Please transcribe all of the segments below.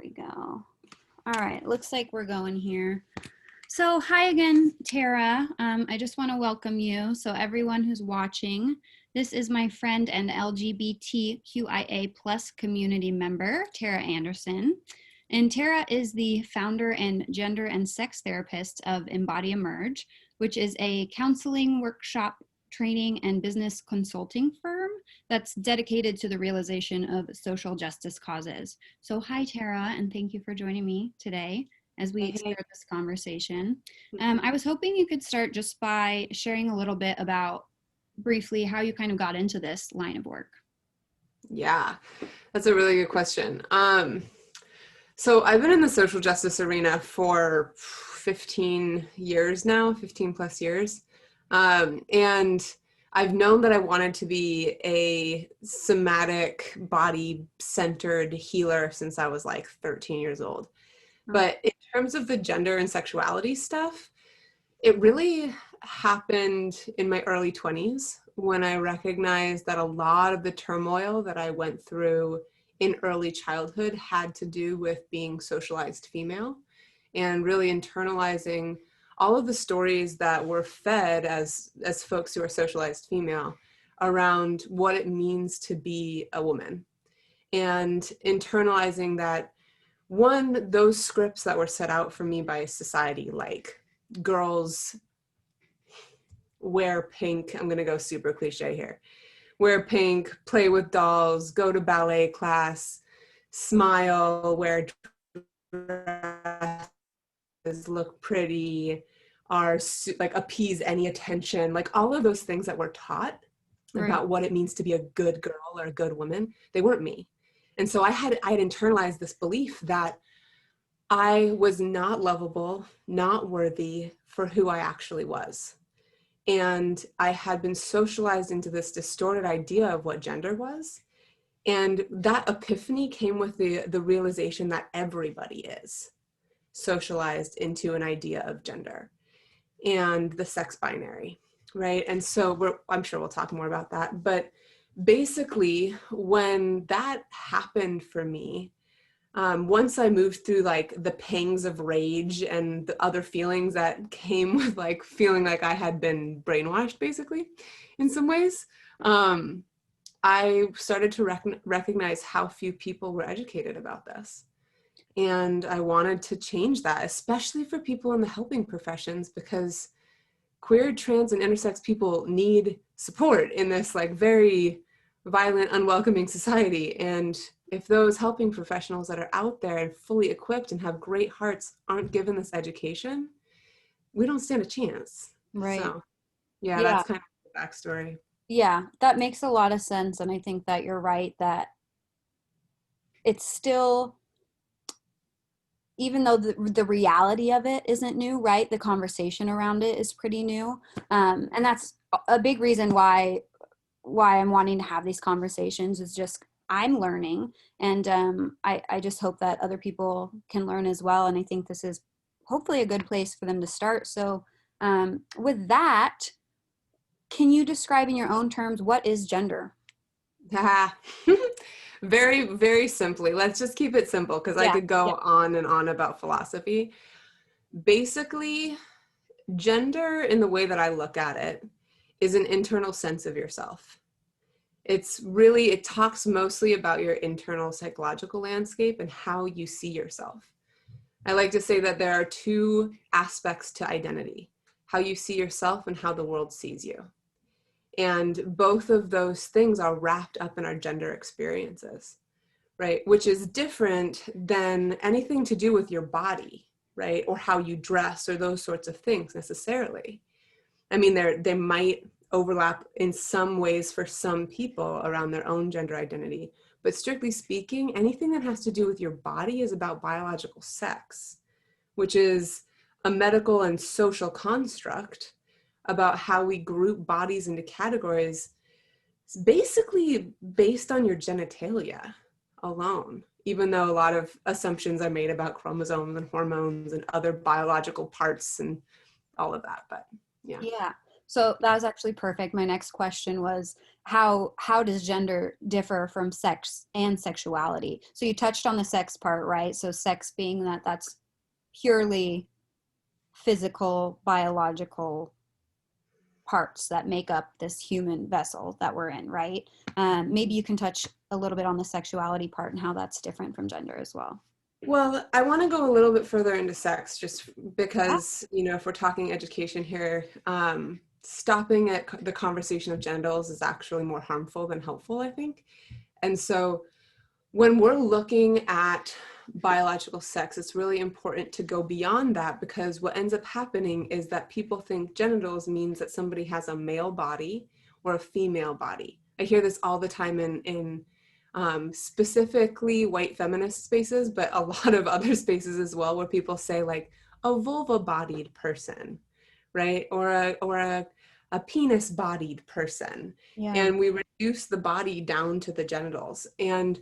we go. All right, looks like we're going here. So hi again, Terra. I just want to welcome you. So everyone who's watching, this is my friend and LGBTQIA+ community member, Terra Anderson. And Terra is the founder and gender and sex therapist of Embody Emerge, which is a counseling workshop, training, and business consulting firm that's dedicated to the realization of social justice causes. So hi, Terra, and thank you for joining me today as we start this conversation. I was hoping you could start just by sharing a little bit about briefly how you kind of got into this line of work. Yeah, that's a really good question. So I've been in the social justice arena for 15 years now, 15 plus years. And I've known that I wanted to be a somatic, body-centered healer since I was like 13 years old. But in terms of the gender and sexuality stuff, it really happened in my early 20s when I recognized that a lot of the turmoil that I went through in early childhood had to do with being socialized female and really internalizing all of the stories that were fed as folks who are socialized female around what it means to be a woman, and internalizing that, one, those scripts that were set out for me by society, like girls wear pink, I'm going to go super cliche here, wear pink, play with dolls, go to ballet class, smile, wear dresses, look pretty, are like appease any attention, like all of those things that we're taught about what it means to be a good girl or a good woman, they weren't me. And so I had internalized this belief that I was not lovable, not worthy for who I actually was. And I had been socialized into this distorted idea of what gender was. And that epiphany came with the realization that everybody is socialized into an idea of gender and the sex binary, right? And so I'm sure we'll talk more about that. But basically, when that happened for me, once I moved through like the pangs of rage and the other feelings that came with like feeling like I had been brainwashed, basically, in some ways, I started to recognize how few people were educated about this. And I wanted to change that, especially for people in the helping professions, because queer, trans, and intersex people need support in this like very violent, unwelcoming society. And if those helping professionals that are out there and fully equipped and have great hearts aren't given this education, we don't stand a chance. Right. So yeah, that's kind of the backstory. Yeah, that makes a lot of sense. And I think that you're right that it's still, even though the reality of it isn't new, right? The conversation around it is pretty new. And that's a big reason why I'm wanting to have these conversations, is just I'm learning. And I just hope that other people can learn as well. And I think this is hopefully a good place for them to start. So with that, can you describe in your own terms, what is gender? Very, very simply. Let's just keep it simple, because I could go on and on about philosophy. Basically, gender, in the way that I look at it, is an internal sense of yourself. It talks mostly about your internal psychological landscape and how you see yourself. I like to say that there are two aspects to identity: how you see yourself and how the world sees you. And both of those things are wrapped up in our gender experiences, right? Which is different than anything to do with your body, right? Or how you dress or those sorts of things necessarily. I mean, they might overlap in some ways for some people around their own gender identity, but strictly speaking, anything that has to do with your body is about biological sex, which is a medical and social construct about how we group bodies into categories. It's basically based on your genitalia alone, even though a lot of assumptions are made about chromosomes and hormones and other biological parts and all of that. But yeah. So that was actually perfect. My next question was, how does gender differ from sex and sexuality? So you touched on the sex part, right? So sex being that's purely physical, biological parts that make up this human vessel that we're in, right? Maybe you can touch a little bit on the sexuality part and how that's different from gender as well. Well, I want to go a little bit further into sex just Yeah. because, if we're talking education here, stopping at the conversation of genders is actually more harmful than helpful, I think. And so when we're looking at biological sex, it's really important to go beyond that, because what ends up happening is that people think genitals means that somebody has a male body or a female body. I hear this all the time in specifically white feminist spaces, but a lot of other spaces as well, where people say like a vulva-bodied person, right? Or a penis-bodied person. Yeah. And we reduce the body down to the genitals. And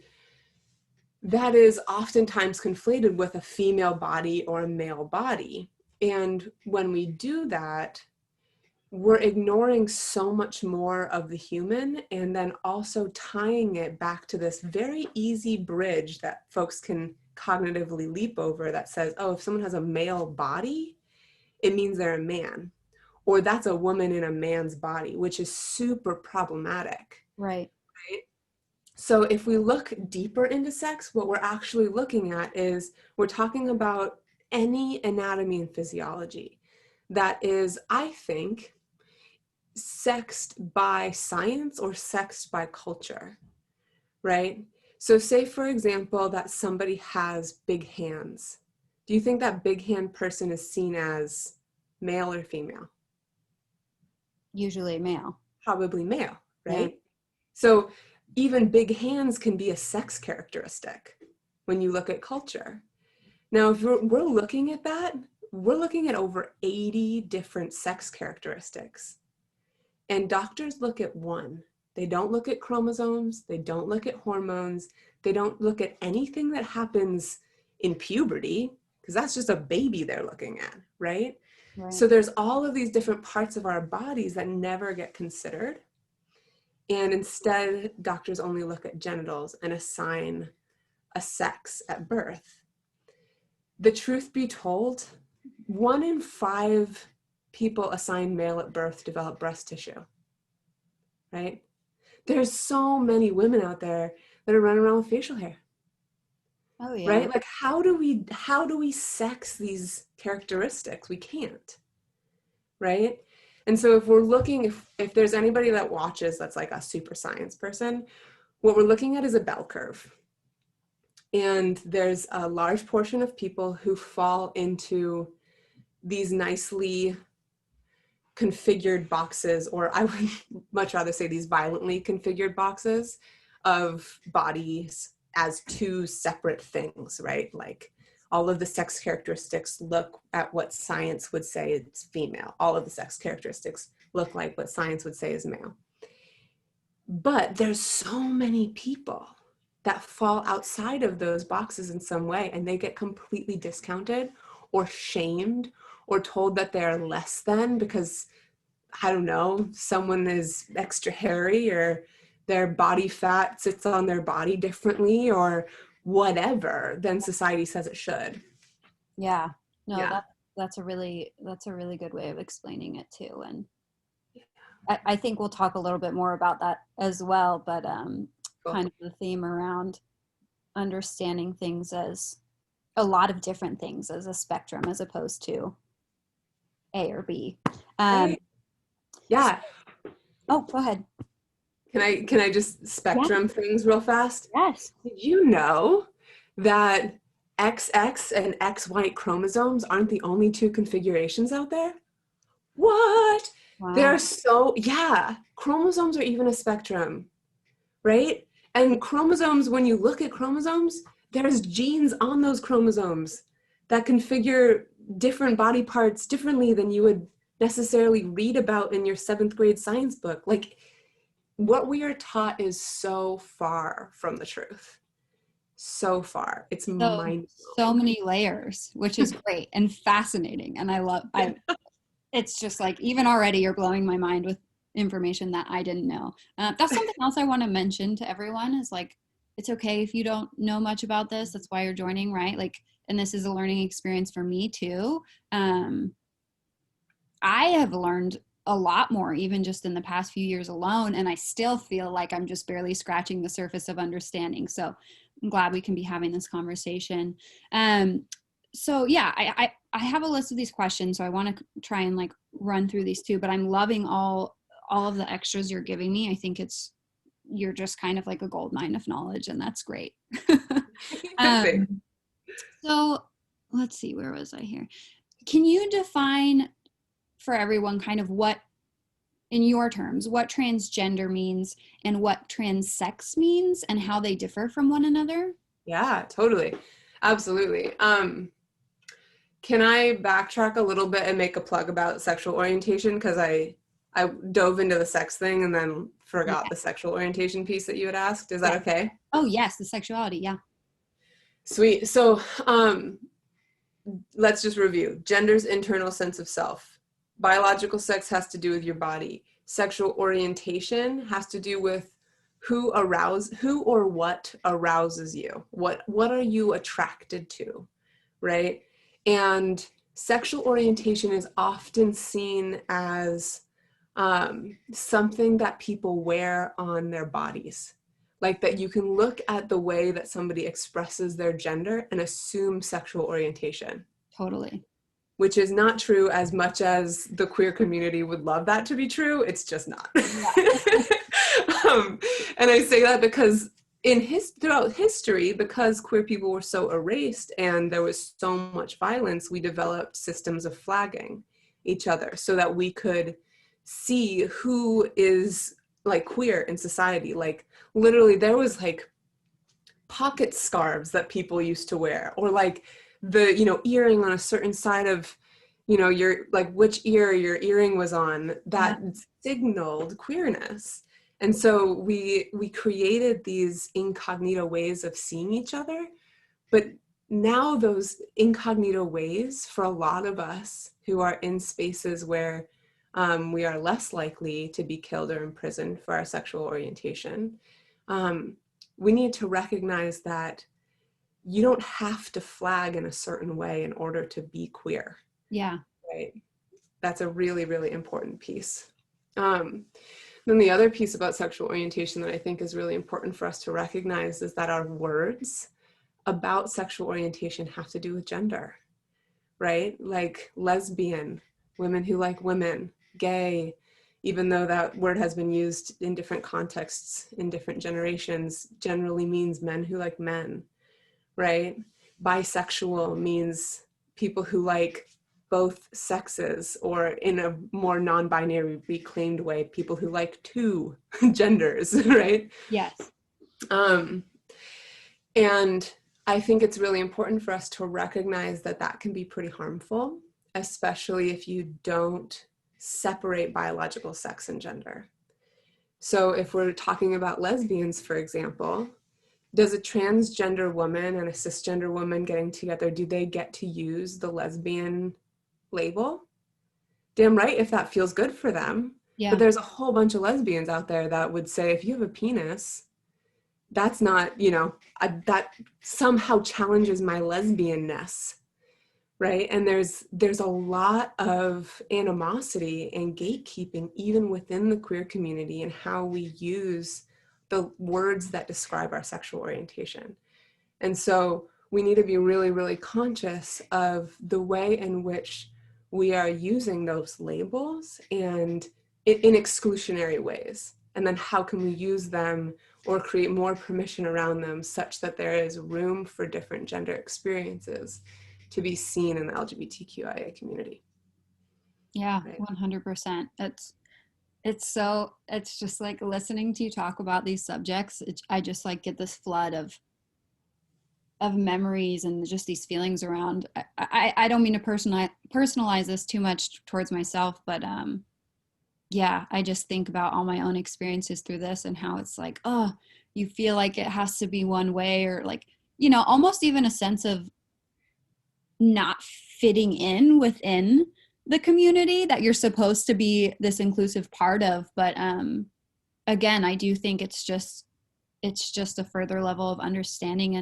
that is oftentimes conflated with a female body or a male body. And when we do that, we're ignoring so much more of the human, and then also tying it back to this very easy bridge that folks can cognitively leap over that says, oh, if someone has a male body, it means they're a man, or that's a woman in a man's body, which is super problematic. Right. Right? So if we look deeper into sex, what we're actually looking at is we're talking about any anatomy and physiology that is, I think, sexed by science or sexed by culture, right? So say, for example, that somebody has big hands. Do you think that big hand person is seen as male or female? Usually male. Probably male, Yeah. right? So even big hands can be a sex characteristic when you look at culture. Now, if we're looking at that, we're looking at over 80 different sex characteristics. And doctors look at one. They don't look at chromosomes. They don't look at hormones. They don't look at anything that happens in puberty, because that's just a baby they're looking at, right? Right. So there's all of these different parts of our bodies that never get considered. And instead, doctors only look at genitals and assign a sex at birth. The truth be told, 1 in 5 people assigned male at birth develop breast tissue, right? There's so many women out there that are running around with facial hair, Oh yeah. right? Like how do we sex these characteristics? We can't, right? And so if we're looking, if there's anybody that watches that's like a super science person, what we're looking at is a bell curve. And there's a large portion of people who fall into these nicely configured boxes, or I would much rather say these violently configured boxes of bodies as 2 separate things, right? Like all of the sex characteristics look at what science would say is female. All of the sex characteristics look like what science would say is male. But there's so many people that fall outside of those boxes in some way, and they get completely discounted or shamed or told that they're less than because, I don't know, someone is extra hairy or their body fat sits on their body differently or whatever than society says it should. Yeah. No, Yeah. that's a really good way of explaining it too. And I think we'll talk a little bit more about that as well, but Cool. kind of the theme around understanding things as a lot of different things as a spectrum as opposed to A or B. Um, Right. Yeah. oh, go ahead. Can I just Yeah. spectrum things real fast? Yes. Did you know that XX and XY chromosomes aren't the only 2 configurations out there? What? Wow. They're so, yeah, chromosomes are even a spectrum, right? And chromosomes, when you look at chromosomes, there's genes on those chromosomes that configure different body parts differently than you would necessarily read about in your 7th grade science book. Like, what we are taught is so far from the truth. So far. It's So so mind-blowing. many layers, which is great and fascinating. And I love I it's just like even already you're blowing my mind with information that I didn't know. That's something else I want to mention to everyone is like, it's okay if you don't know much about this. That's why you're joining, right? Like, and this is a learning experience for me too. I have learned a lot more, even just in the past few years alone, and I still feel like I'm just barely scratching the surface of understanding. So I'm glad we can be having this conversation. So yeah, I have a list of these questions, so I want to try and like run through these too. But I'm loving all of the extras you're giving me. I think you're just kind of like a gold mine of knowledge, and that's great. Thanks. um, so let's see, where was I here? Can you define for everyone kind of what, in your terms, what transgender means and what transsex means and how they differ from one another? Yeah, totally. Absolutely. Can I backtrack a little bit and make a plug about sexual orientation? Because I dove into the sex thing and then forgot Yeah. the sexual orientation piece that you had asked. Is that Yeah. okay? Oh, yes, the sexuality. Yeah. Sweet. So let's just review. Gender's internal sense of self. Biological sex has to do with your body. Sexual orientation has to do with who or what arouses you. What are you attracted to, right? And sexual orientation is often seen as something that people wear on their bodies. Like that you can look at the way that somebody expresses their gender and assume sexual orientation. Totally. Which is not true as much as the queer community would love that to be true. It's just not. Yeah. And I say that because throughout history, because queer people were so erased and there was so much violence, we developed systems of flagging each other so that we could see who is like queer in society. Like literally there was like pocket scarves that people used to wear, or like the earring on a certain side of your like which ear your earring was on, that signaled queerness. And so we created these incognito ways of seeing each other, but now those incognito ways for a lot of us who are in spaces where we are less likely to be killed or imprisoned for our sexual orientation, we need to recognize that you don't have to flag in a certain way in order to be queer. Yeah. Right. That's a really, really important piece. Then the other piece about sexual orientation that I think is really important for us to recognize is that our words about sexual orientation have to do with gender, right? Like lesbian, women who like women, gay, even though that word has been used in different contexts in different generations, generally means men who like men, right? Bisexual means people who like both sexes, or in a more non-binary reclaimed way, people who like two genders, right? Yes. And I think it's really important for us to recognize that that can be pretty harmful, especially if you don't separate biological sex and gender. So if we're talking about lesbians, for example, does a transgender woman and a cisgender woman getting together, do they get to use the lesbian label? Damn right, if that feels good for them. Yeah. But there's a whole bunch of lesbians out there that would say, if you have a penis, that's not, that somehow challenges my lesbianness, right? And there's a lot of animosity and gatekeeping even within the queer community and how we use the words that describe our sexual orientation. And so we need to be really, really conscious of the way in which we are using those labels and in exclusionary ways. And then how can we use them or create more permission around them such that there is room for different gender experiences to be seen in the LGBTQIA community. Yeah. Right? 100%. It's just like listening to you talk about these subjects. I just like get this flood of memories and just these feelings around. I don't mean to personalize this too much towards myself, but yeah, I just think about all my own experiences through this and how it's like, oh, you feel like it has to be one way, or like, almost even a sense of not fitting in within the community that you're supposed to be this inclusive part of. But again, I do think it's just a further level of understanding,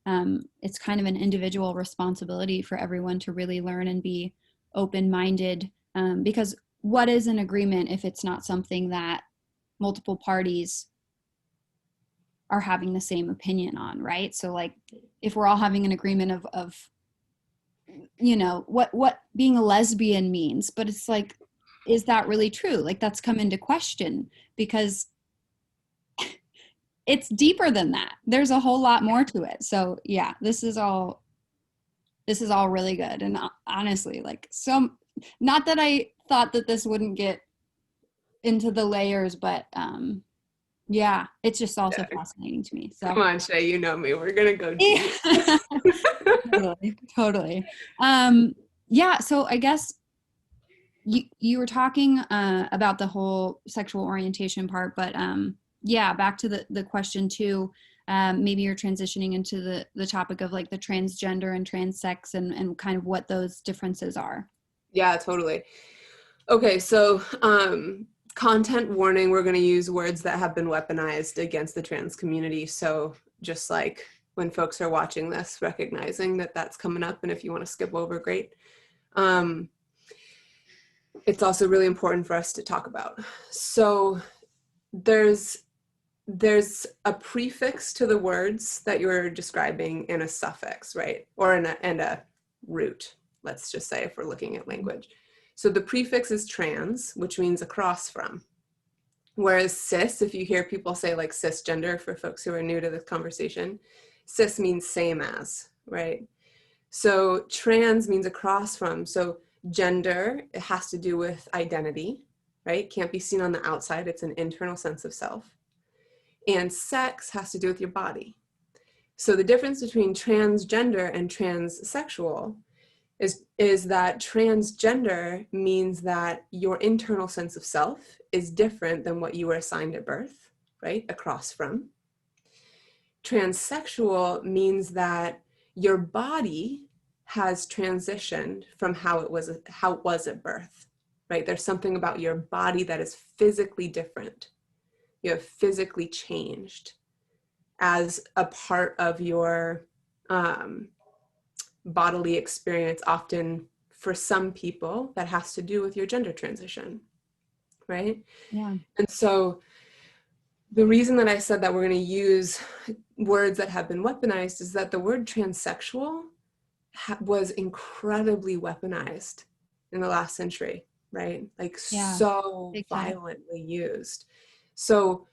and it's kind of an individual responsibility for everyone to really learn and be open-minded, because what is an agreement if it's not something that multiple parties are having the same opinion on, right? So like if we're all having an agreement of you know what being a lesbian means, but it's like, is that really true? Like that's come into question because it's deeper than that. There's a whole lot more to it. So yeah, this is all really good. And honestly, like, so not that I thought that this wouldn't get into the layers, but yeah, it's just also Yeah. fascinating to me. Come So on, Shay, you know me. We're gonna go deep. yeah. Totally, totally. Yeah, so I guess you were talking about the whole sexual orientation part, but yeah, back to the question too. Maybe you're transitioning into the topic of like the transgender and transsex and kind of what those differences are. Yeah, totally. Okay, so content warning, we're going to use words that have been weaponized against the trans community. So just like when folks are watching this, recognizing that that's coming up, and if you want to skip over, great. It's also really important for us to talk about. So there's a prefix to the words that you're describing and a suffix, right? Or and a root, let's just say, if we're looking at language. So the prefix is trans, which means across from. Whereas cis, if you hear people say like cisgender, for folks who are new to this conversation, cis means same as, right? So trans means across from. So gender, it has to do with identity, right? Can't be seen on the outside. It's an internal sense of self. And sex has to do with your body. So the difference between transgender and transsexual is that transgender means that your internal sense of self is different than what you were assigned at birth, right? Across from. Transsexual means that your body has transitioned from how it was at birth, right? There's something about your body that is physically different. You have physically changed as a part of your bodily experience. Often for some people that has to do with your gender transition, right? Yeah. And so the reason that I said that we're going to use words that have been weaponized is that the word transsexual was incredibly weaponized in the last century, right? Like Yeah. so Big time. violently used. So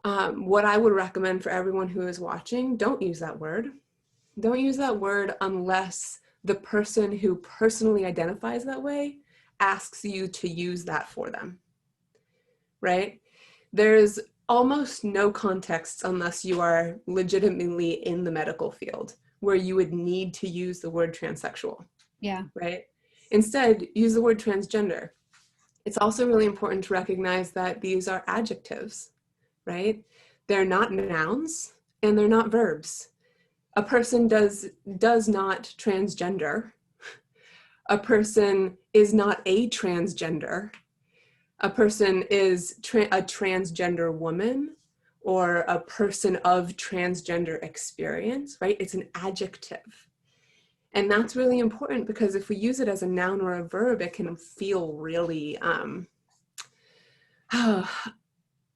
what I would recommend for everyone who is watching, don't use that word. Don't use that word unless the person who personally identifies that way asks you to use that for them, right? There's almost no context unless you are legitimately in the medical field where you would need to use the word transsexual, Yeah. right? Instead, use the word transgender. It's also really important to recognize that these are adjectives, right? They're not nouns and they're not verbs. A person does not transgender. A person is not a transgender. A person is a transgender woman or a person of transgender experience, right? It's an adjective. And that's really important because if we use it as a noun or a verb, it can feel really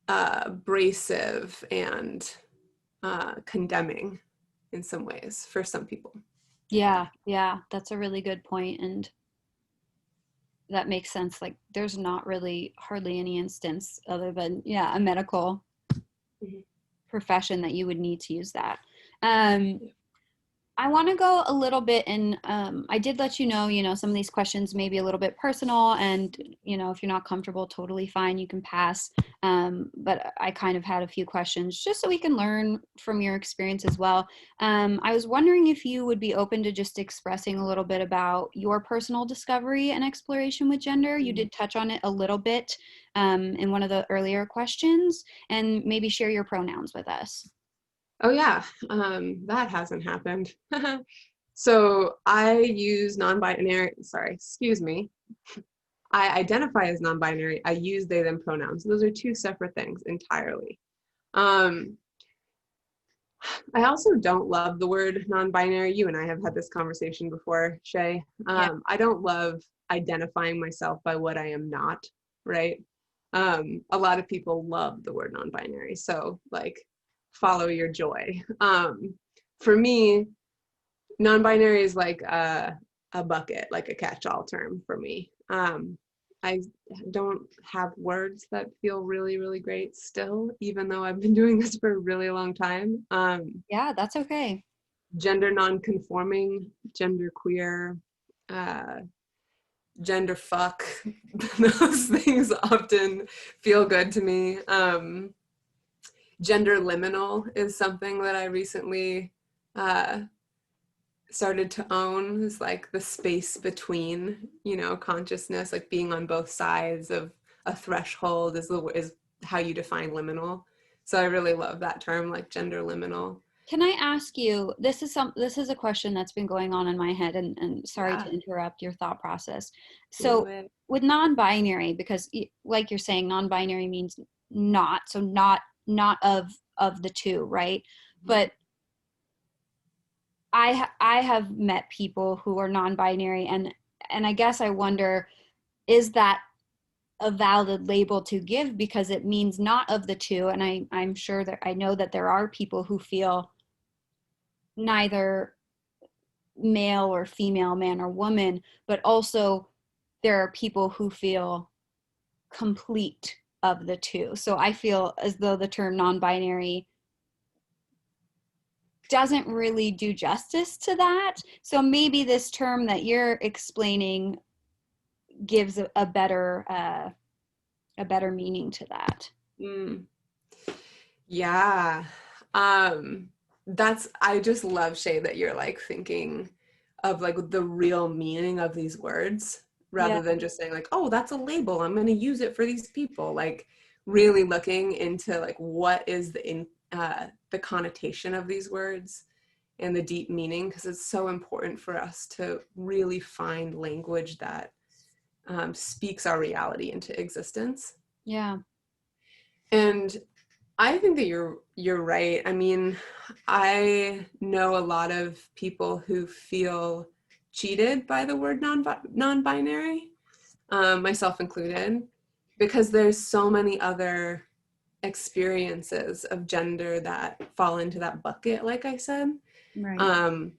abrasive and condemning in some ways for some people. Yeah. Yeah. That's a really good point. And that makes sense. Like there's not really hardly any instance other than, yeah, a medical Mhm. profession that you would need to use that. Um, I want to go a little bit and I did let you know, some of these questions may be a little bit personal and, if you're not comfortable, totally fine, you can pass. But I kind of had a few questions just so we can learn from your experience as well. I was wondering if you would be open to just expressing a little bit about your personal discovery and exploration with gender. You did touch on it a little bit in one of the earlier questions, and maybe share your pronouns with us. Oh yeah, that hasn't happened. So I use non-binary, sorry, excuse me. I identify as non-binary, I use they, them pronouns. Those are two separate things entirely. I also don't love the word non-binary. You and I have had this conversation before, Shay. Yeah. I don't love identifying myself by what I am not, right? A lot of people love the word non-binary, so like follow your joy. For me, non-binary is like a bucket, like a catch-all term for me. I don't have words that feel really, really great still, even though I've been doing this for a really long time. Yeah, that's okay. Gender non-conforming, gender queer, uh, gender fuck, those things often feel good to me. Gender liminal is something that I recently uh, started to own, is like the space between, you know, consciousness, like being on both sides of a threshold is how you define liminal. So I really love that term, like gender liminal. Can I ask you, this is a question that's been going on in my head, and sorry Yeah, to interrupt your thought process. do So it. with non-binary, because like you're saying, non-binary means not, so not of the two, right? But I have met people who are non-binary, and I guess I wonder, is that a valid label to give because it means not of the two? And I'm sure that I know that there are people who feel neither male or female, man or woman, but also there are people who feel complete of the two. So I feel as though the term non-binary doesn't really do justice to that. So maybe this term that you're explaining gives a better meaning to that. Mm. Yeah. Um, I just love, Shay, that you're like thinking of like the real meaning of these words Yeah, rather than just saying like, oh, that's a label, I'm going to use it for these people. Like really looking into like what is the connotation of these words and the deep meaning, because it's so important for us to really find language that speaks our reality into existence. yeah, And I think that you're right. I mean, I know a lot of people who feel cheated by the word non-binary, myself included, because there's so many other experiences of gender that fall into that bucket, like I said, right. um,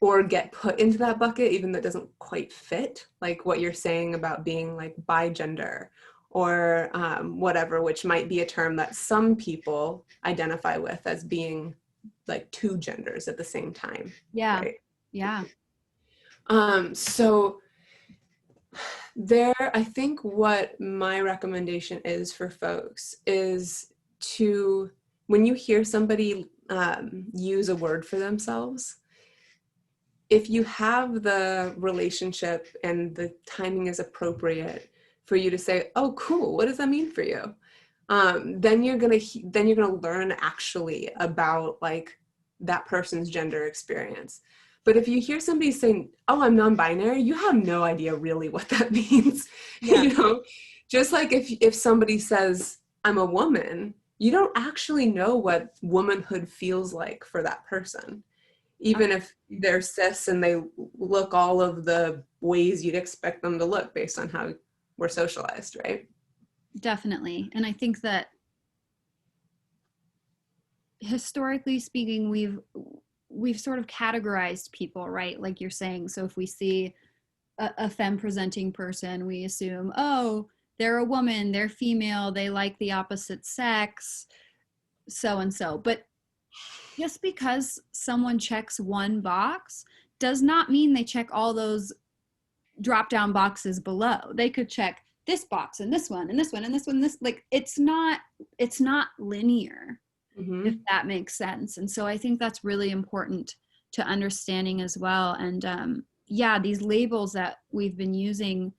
or get put into that bucket even though it doesn't quite fit, like what you're saying about being like bi-gender or whatever, which might be a term that some people identify with as being like two genders at the same time, Yeah, right? yeah, So there, I think what my recommendation is for folks is to, when you hear somebody use a word for themselves, if you have the relationship and the timing is appropriate for you to say, oh, cool, what does that mean for you? Then you're gonna learn actually about like that person's gender experience. But if you hear somebody saying, oh, I'm non-binary, you have no idea really what that means. yeah. You know, just like if somebody says, I'm a woman, you don't actually know what womanhood feels like for that person, even if they're cis and they look all of the ways you'd expect them to look based on how we're socialized, right? Definitely. And I think that historically speaking, we've sort of categorized people, right? Like you're saying. So if we see a femme presenting person, we assume, oh, they're a woman, they're female, they like the opposite sex, so and so. But just because someone checks one box does not mean they check all those drop down boxes below. They could check this box and this one and this one and this one, this, like it's not linear, if Mm-hmm. that makes sense. And so I think that's really important to understanding as well. And yeah, these labels that we've been using,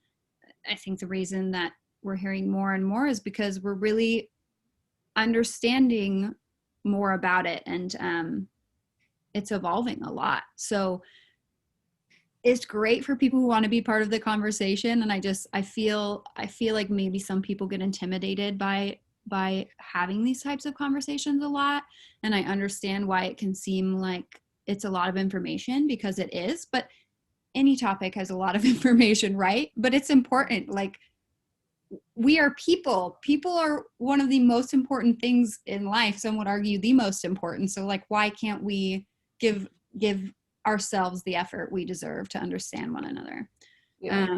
I think the reason that we're hearing more and more is because we're really understanding more about it, and it's evolving a lot. So it's great for people who want to be part of the conversation. And I feel like maybe some people get intimidated by having these types of conversations a lot. And I understand why it can seem like it's a lot of information, because it is, but any topic has a lot of information, right? But it's important. Like, we are people. People are one of the most important things in life. Some would argue the most important. So like, why can't we give ourselves the effort we deserve to understand one another? Yeah.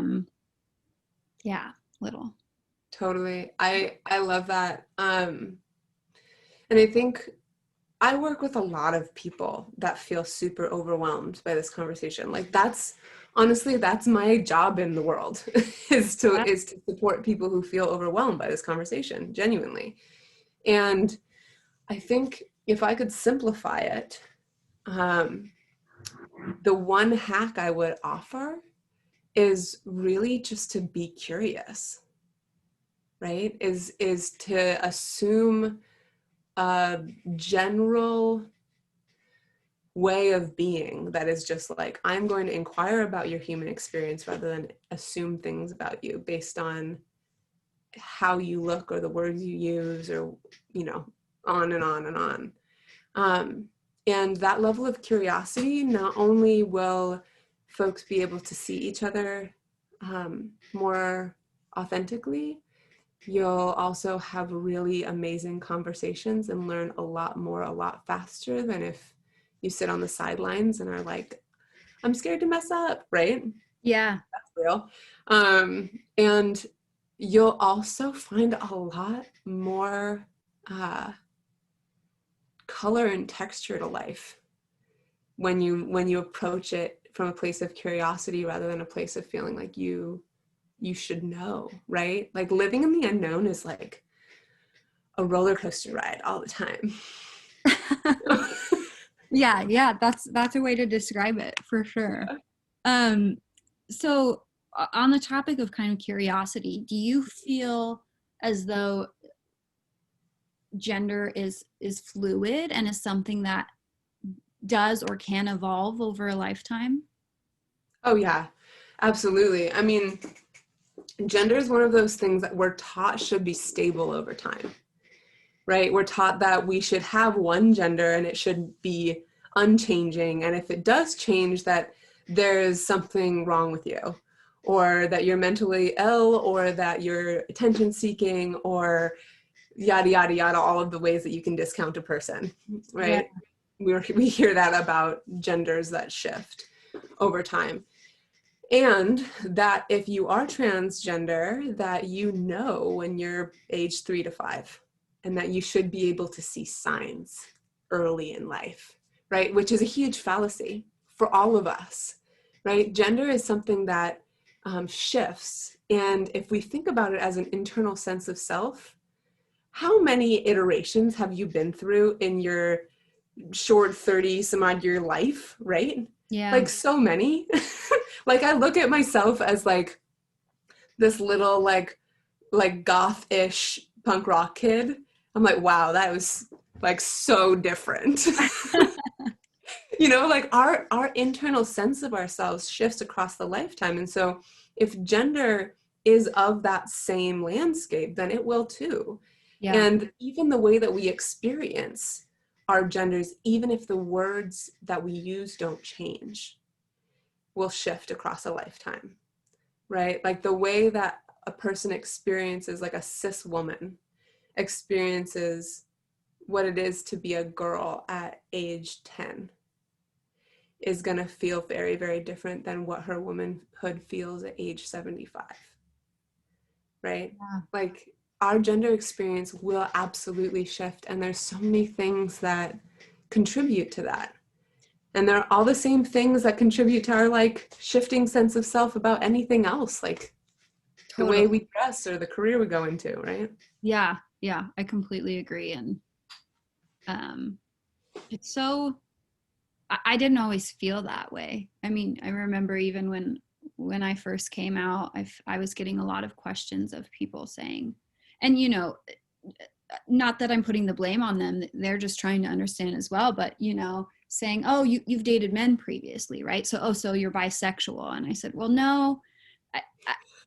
Yeah, little. Totally. I love that. And I think I work with a lot of people that feel super overwhelmed by this conversation. Like, that's honestly, that's my job in the world is to support people who feel overwhelmed by this conversation, genuinely. And I think if I could simplify it, the one hack I would offer is really just to be curious, right? Is to assume a general way of being that is just like, I'm going to inquire about your human experience rather than assume things about you based on how you look or the words you use, or, you know, on and on and on. And that level of curiosity, not only will folks be able to see each other more authentically, you'll also have really amazing conversations and learn a lot more, a lot faster than if you sit on the sidelines and are like, I'm scared to mess up, right? Yeah. That's real. And you'll also find a lot more color and texture to life when you approach it from a place of curiosity rather than a place of feeling like you should know, right? Like, living in the unknown is like a roller coaster ride all the time. Yeah, that's a way to describe it, for sure. So on the topic of kind of curiosity, do you feel as though gender is fluid and is something that does or can evolve over a lifetime? Oh yeah, absolutely. I mean, gender is one of those things that we're taught should be stable over time, right? We're taught that we should have one gender and it should be unchanging. And if it does change, that there's something wrong with you, or that you're mentally ill, or that you're attention seeking, or yada, yada, yada, all of the ways that you can discount a person, Yeah. right? We hear that about genders that shift over time. And that if you are transgender, that you know when you're age 3 to 5, and that you should be able to see signs early in life, right? Which is a huge fallacy for all of us, right? Gender is something that shifts. And if we think about it as an internal sense of self, how many iterations have you been through in your short 30 some odd year life, right? Yeah. Like, so many. Like, I look at myself as like this little like goth-ish punk rock kid. I'm like, wow, that was like so different. You know, like our internal sense of ourselves shifts across the lifetime. And so if gender is of that same landscape, then it will too. Yeah. And even the way that we experience our genders, even if the words that we use don't change, will shift across a lifetime, right? Like, the way that a person experiences, like a cis woman experiences what it is to be a girl at age 10, is going to feel very, very different than what her womanhood feels at age 75, right? Yeah. Like, our gender experience will absolutely shift, and there's so many things that contribute to that. And they're all the same things that contribute to our like shifting sense of self about anything else, like the Totally. way we dress or the career we go into, right? Yeah, I completely agree. And it's so, I didn't always feel that way. I mean, I remember even when I first came out, I was getting a lot of questions of people saying, and you know, not that I'm putting the blame on them, they're just trying to understand as well, but you know, saying, oh, you've dated men previously, right? So, oh, so you're bisexual. And I said, well, no, I,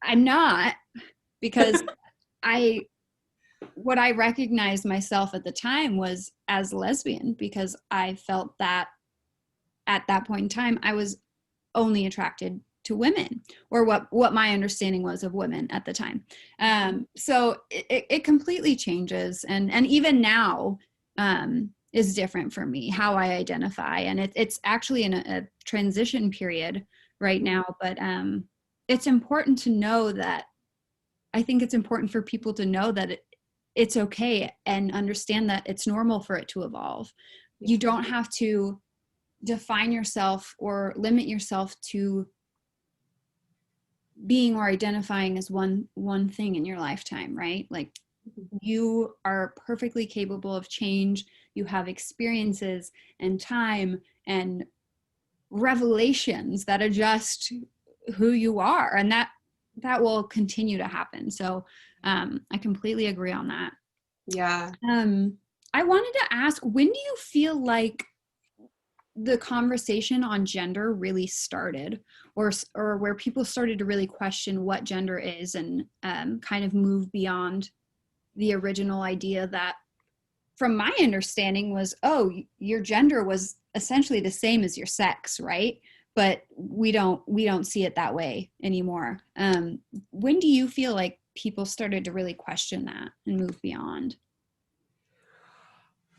I'm not, because I what I recognized myself at the time was as lesbian, because I felt that at that point in time I was only attracted to women, or what my understanding was of women at the time. So it completely changes, and even now is different for me how I identify, and it's actually in a transition period right now. But it's important to know that, I think it's important for people to know that it's okay, and understand that it's normal for it to evolve. You don't have to define yourself or limit yourself to being or identifying as one thing in your lifetime, right? Like, you are perfectly capable of change. You have experiences and time and revelations that adjust who you are, and that will continue to happen. So I completely agree on that. Yeah. I wanted to ask, when do you feel like the conversation on gender really started, or where people started to really question what gender is, and kind of move beyond the original idea that, from my understanding, was, oh, your gender was essentially the same as your sex, right? But we don't see it that way anymore. When do you feel like people started to really question that and move beyond?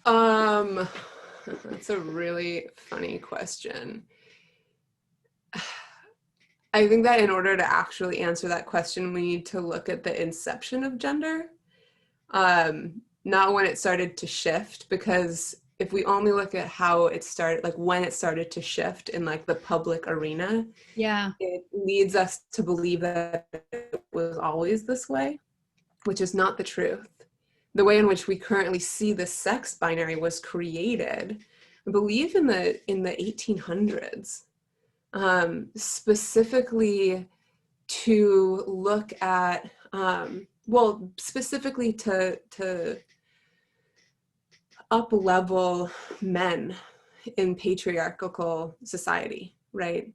That's a really funny question. I think that in order to actually answer that question, we need to look at the inception of gender, not when it started to shift, because if we only look at how it started, like when it started to shift in like the public arena, Yeah. it leads us to believe that it was always this way, which is not the truth. The way in which we currently see the sex binary was created, I believe, in the 1800s, specifically to look at, well, specifically to up level men in patriarchal society, right?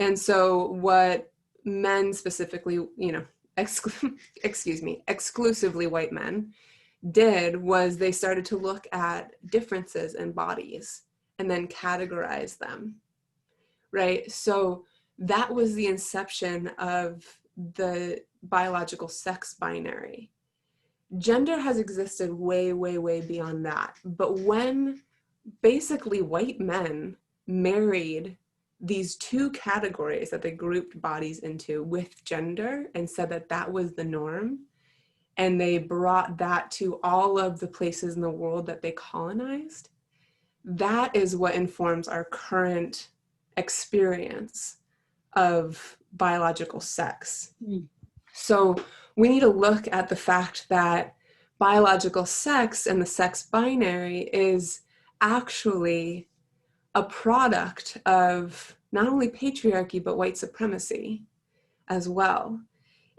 And so what men specifically, exclusively white men did was they started to look at differences in bodies and then categorize them, right? So that was the inception of the biological sex binary. Gender has existed way, way, way beyond that. But when basically white men married these two categories that they grouped bodies into with gender and said that that was the norm, and they brought that to all of the places in the world that they colonized, that is what informs our current experience of biological sex. Mm. So we need to look at the fact that biological sex and the sex binary is actually a product of not only patriarchy, but white supremacy as well.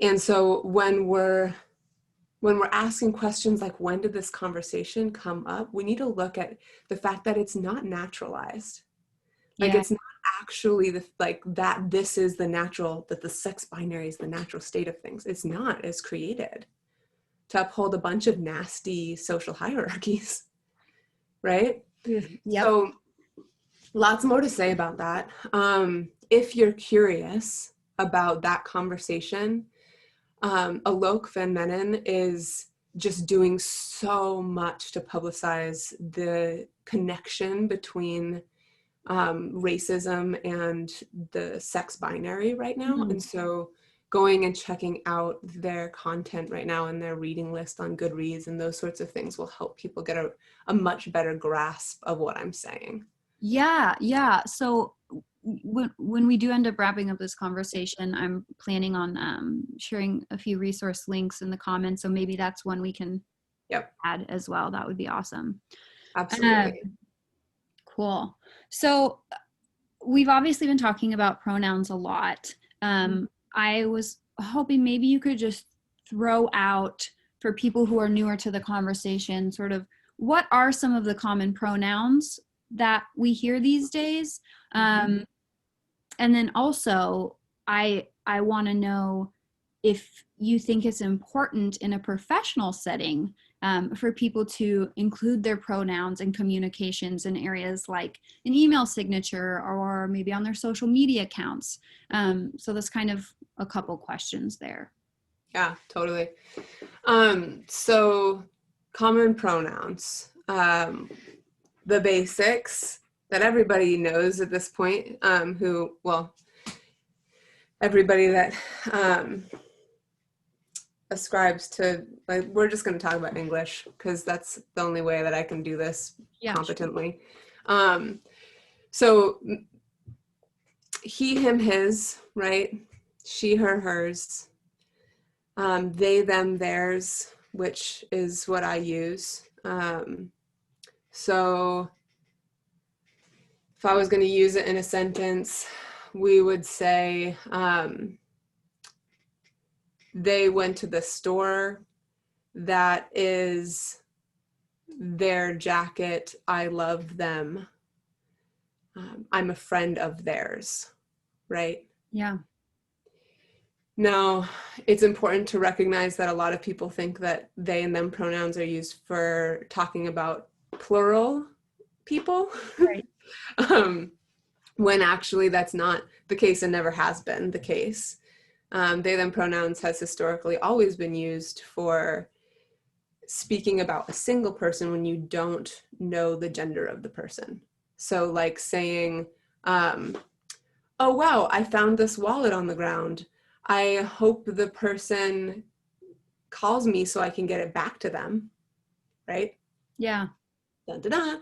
And so when we're asking questions like, when did this conversation come up, we need to look at the fact that it's not naturalized. Like, Yeah. it's not actually that this is the natural, that the sex binary is the natural state of things. It's not. It's created to uphold a bunch of nasty social hierarchies, right? Yep. So lots more to say about that. If you're curious about that conversation, Alok Van Menen is just doing so much to publicize the connection between racism and the sex binary right now. Mm. And so going and checking out their content right now and their reading list on Goodreads and those sorts of things will help people get a much better grasp of what I'm saying. Yeah. So when we do end up wrapping up this conversation, I'm planning on sharing a few resource links in the comments. So maybe that's one we can add as well. That would be awesome. Absolutely. Cool. So we've obviously been talking about pronouns a lot. I was hoping maybe you could just throw out, for people who are newer to the conversation, sort of what are some of the common pronouns that we hear these days. Mhm. And then also, I want to know if you think it's important in a professional setting for people to include their pronouns in communications in areas like an email signature or maybe on their social media accounts. So that's kind of a couple questions there. Yeah, totally. So common pronouns, the basics that everybody knows at this point, everybody that ascribes to, like, we're just going to talk about English because that's the only way that I can do this Yeah, sure. competently. So he, him, his, right? She, her, hers. They, them, theirs, which is what I use. So if I was going to use it in a sentence, we would say, they went to the store. That is their jacket. I love them. I'm a friend of theirs, right? Yeah. Now, it's important to recognize that a lot of people think that they and them pronouns are used for talking about plural people, Right. when actually that's not the case and never has been the case. They, them pronouns has historically always been used for speaking about a single person when you don't know the gender of the person. So like saying, oh, wow, I found this wallet on the ground. I hope the person calls me so I can get it back to them, right? Yeah. Dun, dun,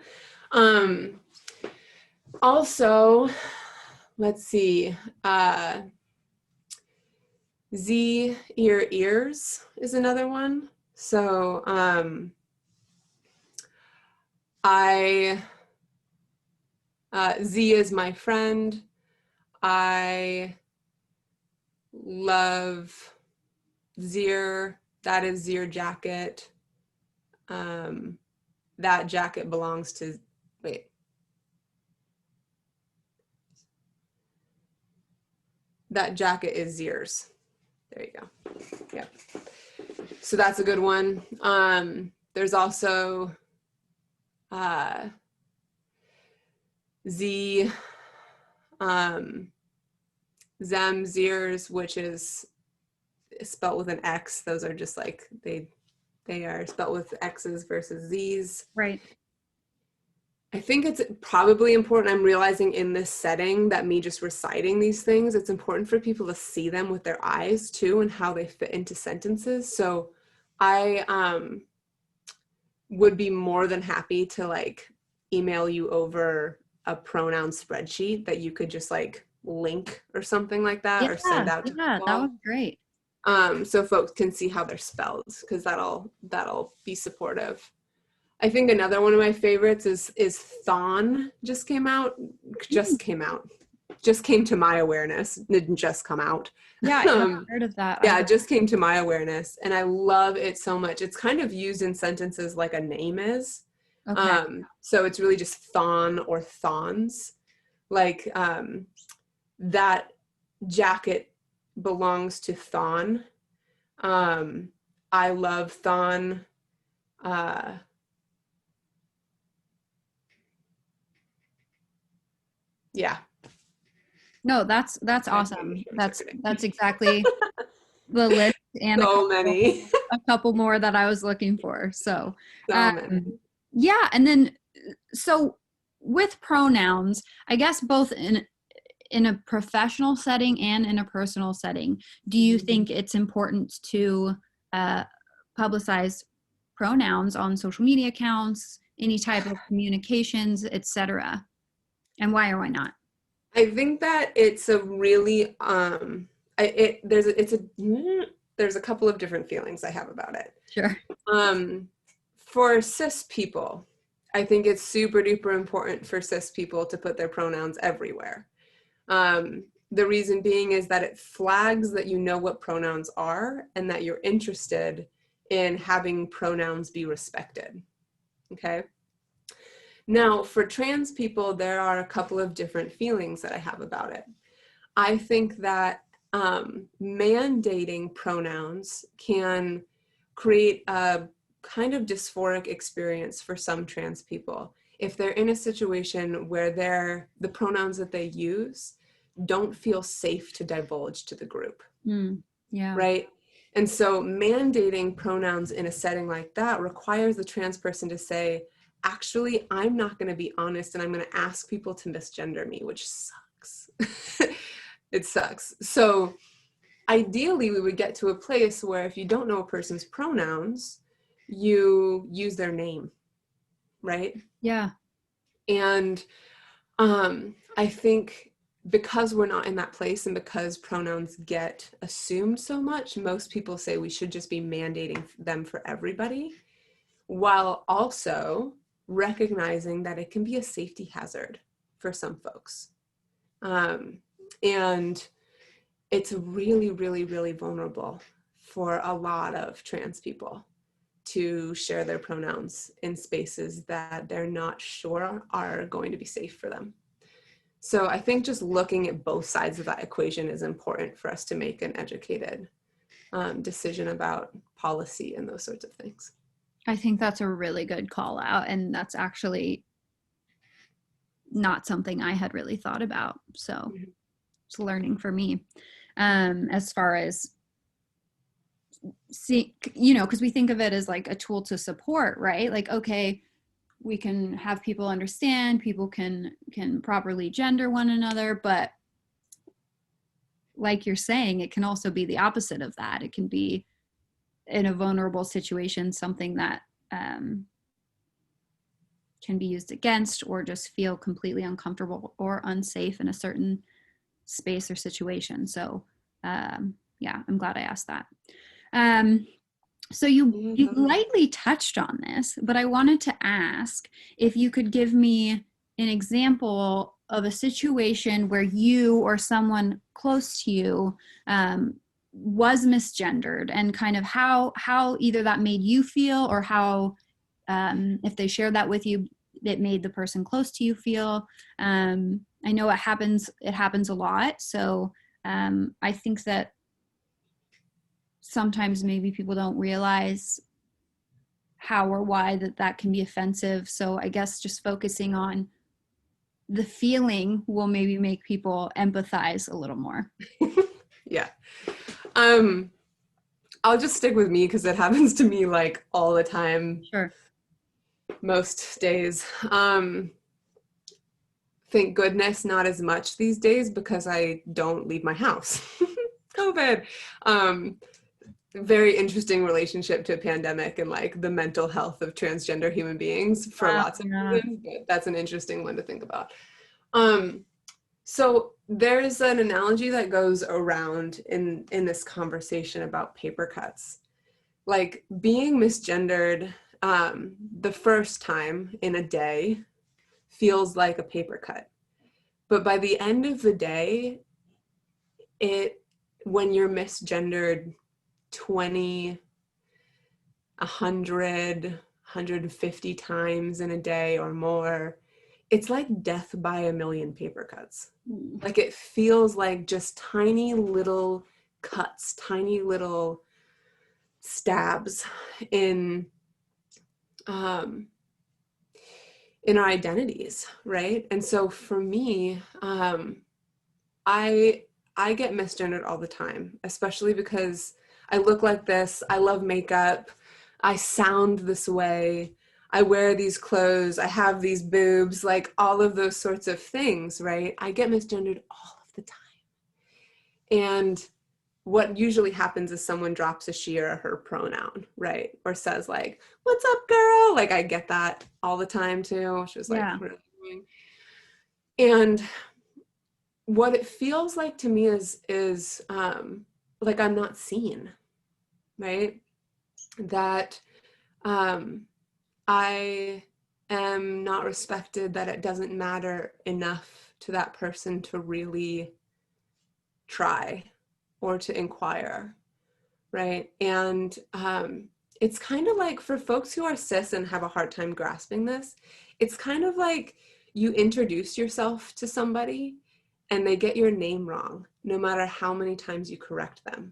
dun. Also, let's see, Z, ear, ears is another one. So Z is my friend. I love Zir. That is Zir jacket. That jacket belongs to, wait. That jacket is Zir's. There you go. Yeah. So that's a good one. There's also Z, Zem, Zirs, which is spelt with an X. Those are just like, they are spelt with X's versus Z's. Right. I think it's probably important. I'm realizing in this setting that me just reciting these things, it's important for people to see them with their eyes too and how they fit into sentences. So I would be more than happy to like email you over a pronoun spreadsheet that you could just like link or something like that, or send Yeah. out to Yeah. people That was all. great. So folks can see how they're spelled, because that'll be supportive. I think another one of my favorites is Thon. Just came out. Mm. Just came to my awareness. It didn't just come out. Yeah. I haven't heard of that Yeah, either. it just came to my awareness, and I love it so much. It's kind of used in sentences like a name is. Okay. So it's really just Thon or Thons. Like that jacket belongs to Thon. I love Thon. Yeah. No, that's awesome. I'm just kidding. That's exactly the list and So many. a couple more that I was looking for. So, So many. yeah, and then so with pronouns, I guess both in a professional setting and in a personal setting, do you think it's important to uh, publicize pronouns on social media accounts, any type of communications, etc.? And why or why not? I think that it's a really there's a couple of different feelings I have about it. Sure. For cis people, I think it's super duper important for cis people to put their pronouns everywhere. The reason being is that it flags that you know what pronouns are and that you're interested in having pronouns be respected. Okay. Now, for trans people, there are a couple of different feelings that I have about it. I think that mandating pronouns can create a kind of dysphoric experience for some trans people. If they're in a situation where the pronouns that they use don't feel safe to divulge to the group. Yeah. Right? And so mandating pronouns in a setting like that requires the trans person to say, actually, I'm not going to be honest and I'm going to ask people to misgender me, which sucks. It sucks. So ideally, we would get to a place where if you don't know a person's pronouns, you use their name, right? Yeah. And I think because we're not in that place and because pronouns get assumed so much, most people say we should just be mandating them for everybody, while also recognizing that it can be a safety hazard for some folks. And it's really, really, really vulnerable for a lot of trans people to share their pronouns in spaces that they're not sure are going to be safe for them. So I think just looking at both sides of that equation is important for us to make an educated decision about policy and those sorts of things. I think that's a really good call out. And that's actually not something I had really thought about. So it's learning for me. As far as see, because we think of it as like a tool to support, right? Like, okay, we can have people understand, people can properly gender one another, but like you're saying, it can also be the opposite of that. It can be in a vulnerable situation, something that can be used against or just feel completely uncomfortable or unsafe in a certain space or situation. So yeah, I'm glad I asked that. So you lightly touched on this, but I wanted to ask if you could give me an example of a situation where you or someone close to you was misgendered, and kind of how either that made you feel, or how if they shared that with you, it made the person close to you feel. I know it happens a lot. So I think that sometimes maybe people don't realize how or why that can be offensive. So I guess just focusing on the feeling will maybe make people empathize a little more. Yeah. I'll just stick with me because it happens to me like all the time. Sure. Most days. Thank goodness not as much these days because I don't leave my house. COVID. Very interesting relationship to a pandemic and like the mental health of transgender human beings for lots of reasons, but that's an interesting one to think about. So there's an analogy that goes around in this conversation about paper cuts. Like being misgendered the first time in a day feels like a paper cut. But by the end of the day, when you're misgendered 20, 100, 150 times in a day or more, it's like death by a million paper cuts. Like it feels like just tiny little cuts, tiny little stabs in our identities, right? And so for me, I get misgendered all the time, especially because I look like this. I love makeup. I sound this way. I wear these clothes. I have these boobs, like all of those sorts of things, right? I get misgendered all of the time. And what usually happens is someone drops a she or her pronoun, right? Or says like, "What's up, girl?" Like I get that all the time too, which is like really annoying. And what it feels like to me is like I'm not seen, right? That I am not respected, that it doesn't matter enough to that person to really try or to inquire, right? And it's kind of like for folks who are cis and have a hard time grasping this, it's kind of like you introduce yourself to somebody and they get your name wrong, no matter how many times you correct them.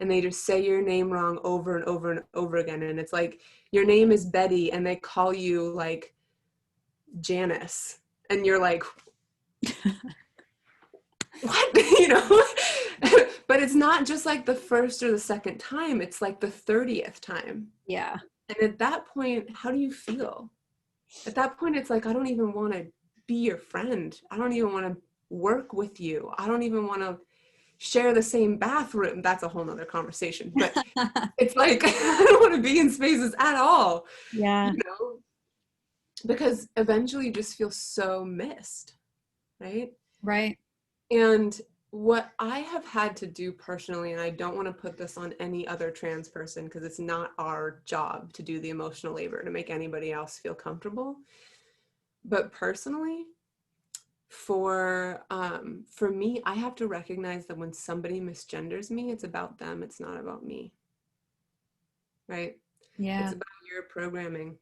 And they just say your name wrong over and over and over again. And it's like, your name is Betty and they call you like Janice. And you're like, what? You know? But it's not just like the first or the second time, it's like the 30th time. Yeah. And at that point, how do you feel? At that point, it's like, I don't even want to be your friend. I don't even want to work with you. I don't even want to share the same bathroom. That's a whole nother conversation. But it's like, I don't want to be in spaces at all. Yeah. You know? Because eventually you just feel so missed, right? Right. And what I have had to do personally, and I don't want to put this on any other trans person because it's not our job to do the emotional labor to make anybody else feel comfortable. But personally, for me, I have to recognize that when somebody misgenders me, it's about them. It's not about me, right? Yeah. It's about your programming.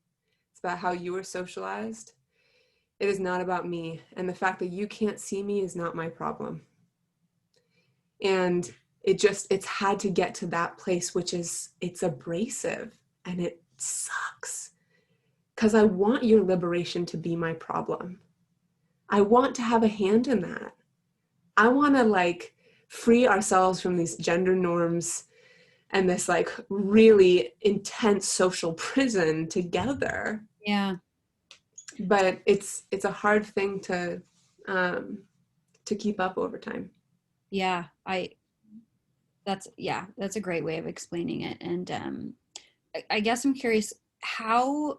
It's about how you were socialized. It is not about me. And the fact that you can't see me is not my problem. And it's had to get to that place, which is, it's abrasive and it sucks. Because I want your liberation to be my problem. I want to have a hand in that. I want to like free ourselves from these gender norms and this like really intense social prison together. Yeah. But it's a hard thing to keep up over time. Yeah. That's a great way of explaining it. And I guess I'm curious, how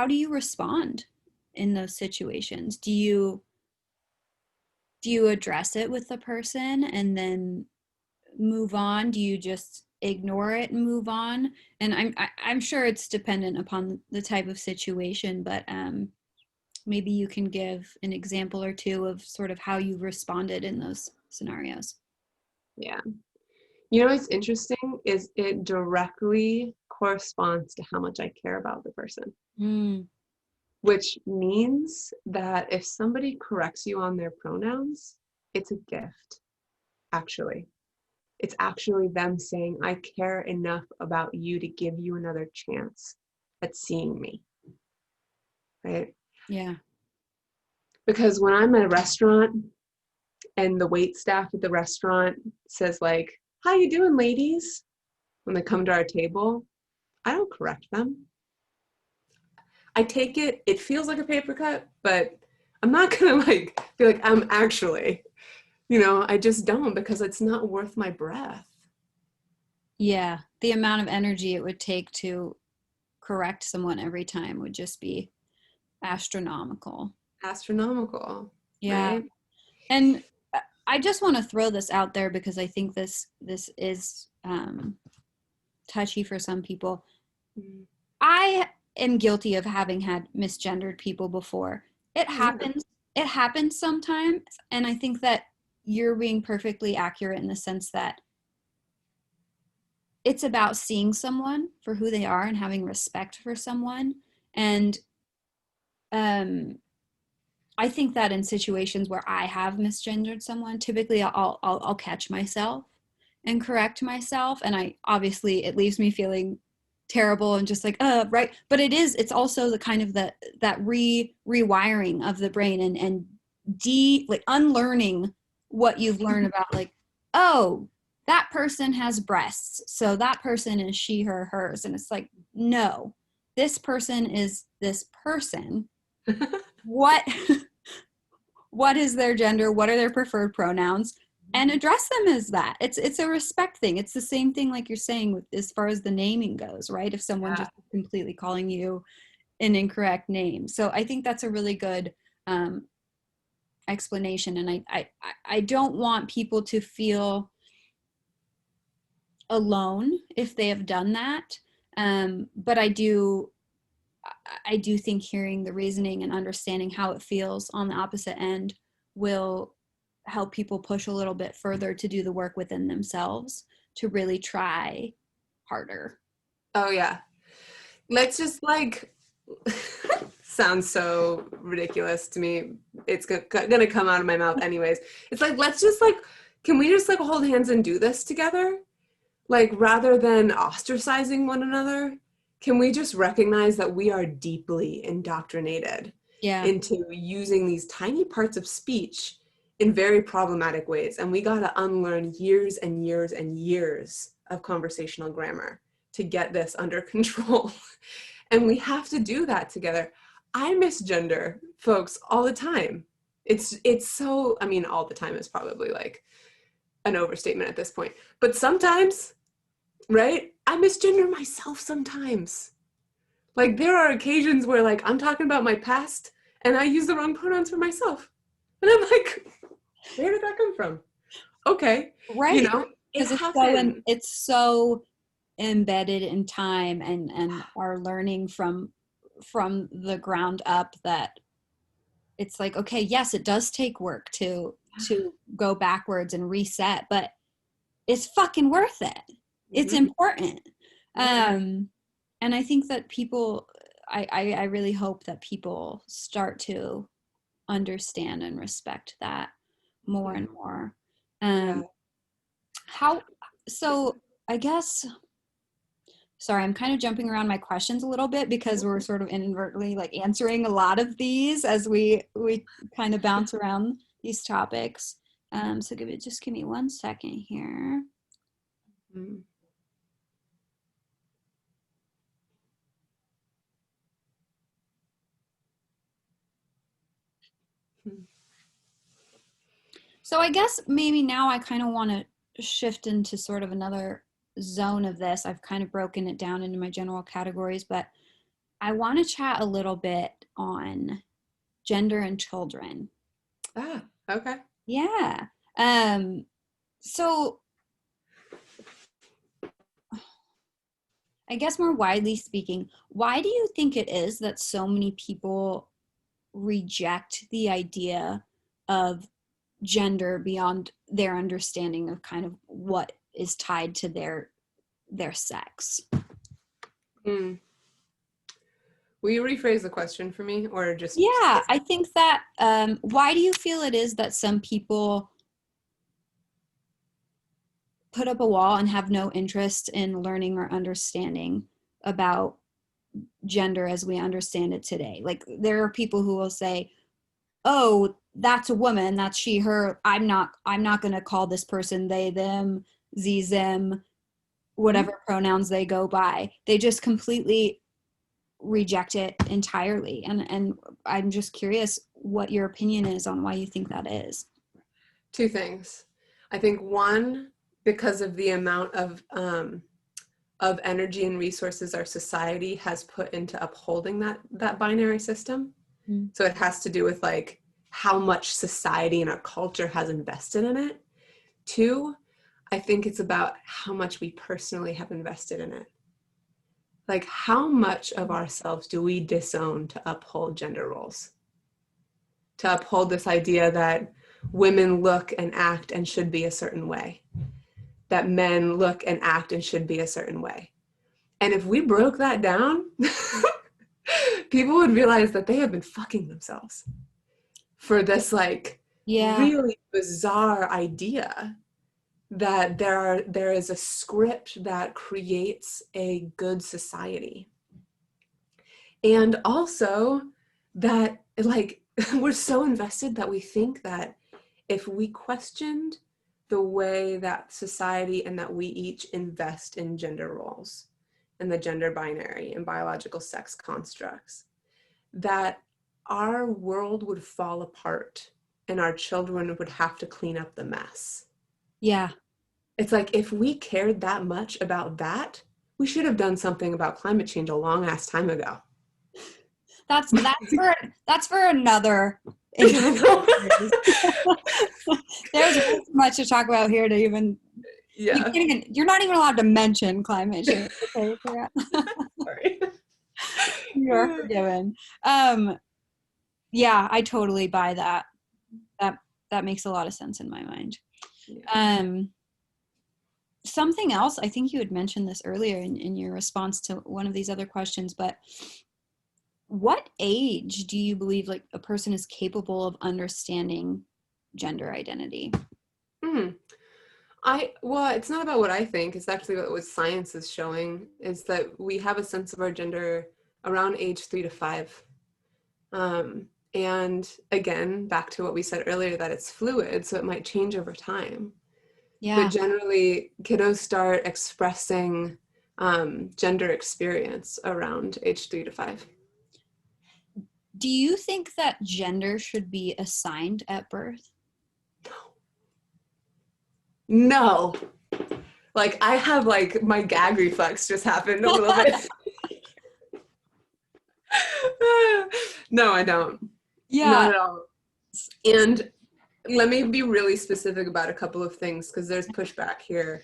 do you respond in those situations? Do you address it with the person and then move on? Do you just ignore it and move on? And I'm sure it's dependent upon the type of situation, but maybe you can give an example or two of sort of how you responded in those scenarios. Yeah. You know what's interesting is it directly corresponds to how much I care about the person. Mm. Which means that if somebody corrects you on their pronouns, it's a gift, actually. It's actually them saying, I care enough about you to give you another chance at seeing me, right? Yeah. Because when I'm at a restaurant and the wait staff at the restaurant says like, how you doing, ladies? When they come to our table, I don't correct them. I take it, it feels like a paper cut, but I'm not gonna like feel like I'm actually, I just don't, because it's not worth my breath. Yeah. The amount of energy it would take to correct someone every time would just be astronomical. Astronomical, Yeah. right? And I just want to throw this out there because I think this is touchy for some people. Mm. I am guilty of having had misgendered people before. It Oh, yeah. happens. It happens sometimes, and I think that you're being perfectly accurate in the sense that it's about seeing someone for who they are and having respect for someone. And um, I think that in situations where I have misgendered someone, typically I'll catch myself and correct myself, and I obviously it leaves me feeling terrible and just like right, but it's also the kind of that rewiring of the brain and like unlearning what you've learned about, like, oh, that person has breasts, so that person is she, her, hers, and it's like, no, this person is this person. What what is their gender, what are their preferred pronouns, and address them as that. It's a respect thing. It's the same thing like you're saying with as far as the naming goes, right? If someone Yeah. just completely calling you an incorrect name. So I think that's a really good explanation. And I don't want people to feel alone if they have done that. But I do think hearing the reasoning and understanding how it feels on the opposite end will help people push a little bit further to do the work within themselves to really try harder. Oh yeah. Let's just like sounds so ridiculous to me. It's gonna come out of my mouth anyways. It's like, let's just like, can we just like hold hands and do this together? Like, rather than ostracizing one another, can we just recognize that we are deeply indoctrinated Yeah. into using these tiny parts of speech in very problematic ways? And we got to unlearn years and years and years of conversational grammar to get this under control. And we have to do that together. I misgender folks all the time. It's so, I mean, all the time is probably like an overstatement at this point. But sometimes, right? I misgender myself sometimes. Like there are occasions where like I'm talking about my past and I use the wrong pronouns for myself. And I'm like, where did that come from? Okay. You Right. know, it Because happened. it's so embedded in time and our learning from the ground up that it's like, okay, yes, it does take work to go backwards and reset, but it's fucking worth it. It's Mm-hmm. important. Yeah. And I think that people, I really hope that people start to understand and respect that more Yeah. and more. Yeah. How, so I guess, sorry, I'm kind of jumping around my questions a little bit because we're sort of inadvertently like answering a lot of these as we kind of bounce around these topics. So give me 1 second here. Mm-hmm. So I guess maybe now I kind of want to shift into sort of another zone of this. I've kind of broken it down into my general categories, but I want to chat a little bit on gender and children. Ah, okay. Yeah. Um, so I guess more widely speaking, why do you think it is that so many people reject the idea of gender beyond their understanding of kind of what is tied to their sex? Mm. Will you rephrase the question for me or just say Yeah, I think that why do you feel it is that some people put up a wall and have no interest in learning or understanding about gender as we understand it today? Like there are people who will say, "Oh, that's a woman, that's she, her. I'm not going to call this person they, them, z, them, something? whatever pronouns they go by." They just completely reject it entirely. And I'm just curious what your opinion is on why you think that is. Two things. I think one, because of the amount of energy and resources our society has put into upholding that binary system. Mm. So it has to do with like how much society and our culture has invested in it. Two, I think it's about how much we personally have invested in it. Like how much of ourselves do we disown to uphold gender roles? To uphold this idea that women look and act and should be a certain way, that men look and act and should be a certain way. And if we broke that down, people would realize that they have been fucking themselves for this like Yeah. really bizarre idea that there is a script that creates a good society. And also that like we're so invested that we think that if we questioned the way that society and that we each invest in gender roles and the gender binary and biological sex constructs, that our world would fall apart and our children would have to clean up the mess. Yeah. It's like if we cared that much about that, we should have done something about climate change a long ass time ago. That's for another individual series. There's way too much to talk about here to even Yeah. you're not even allowed to mention climate change. Okay, Sarah? Sorry. You're forgiven. Um, yeah, I totally buy that. That that makes a lot of sense in my mind. Yeah. Um, something else, I think you had mentioned this earlier in your response to one of these other questions, but what age do you believe like a person is capable of understanding gender identity? Hmm. Well, it's not about what I think. It's actually what science is showing is that we have a sense of our gender around age 3 to 5. And again, back to what we said earlier, that it's fluid, so it might change over time. But Yeah. generally, kiddos start expressing gender experience around age 3 to 5. Do you think that gender should be assigned at birth? No. Like I have like my gag reflex just happened a little bit. No, I don't. Not Yeah. at all. And let me be really specific about a couple of things because there's pushback here.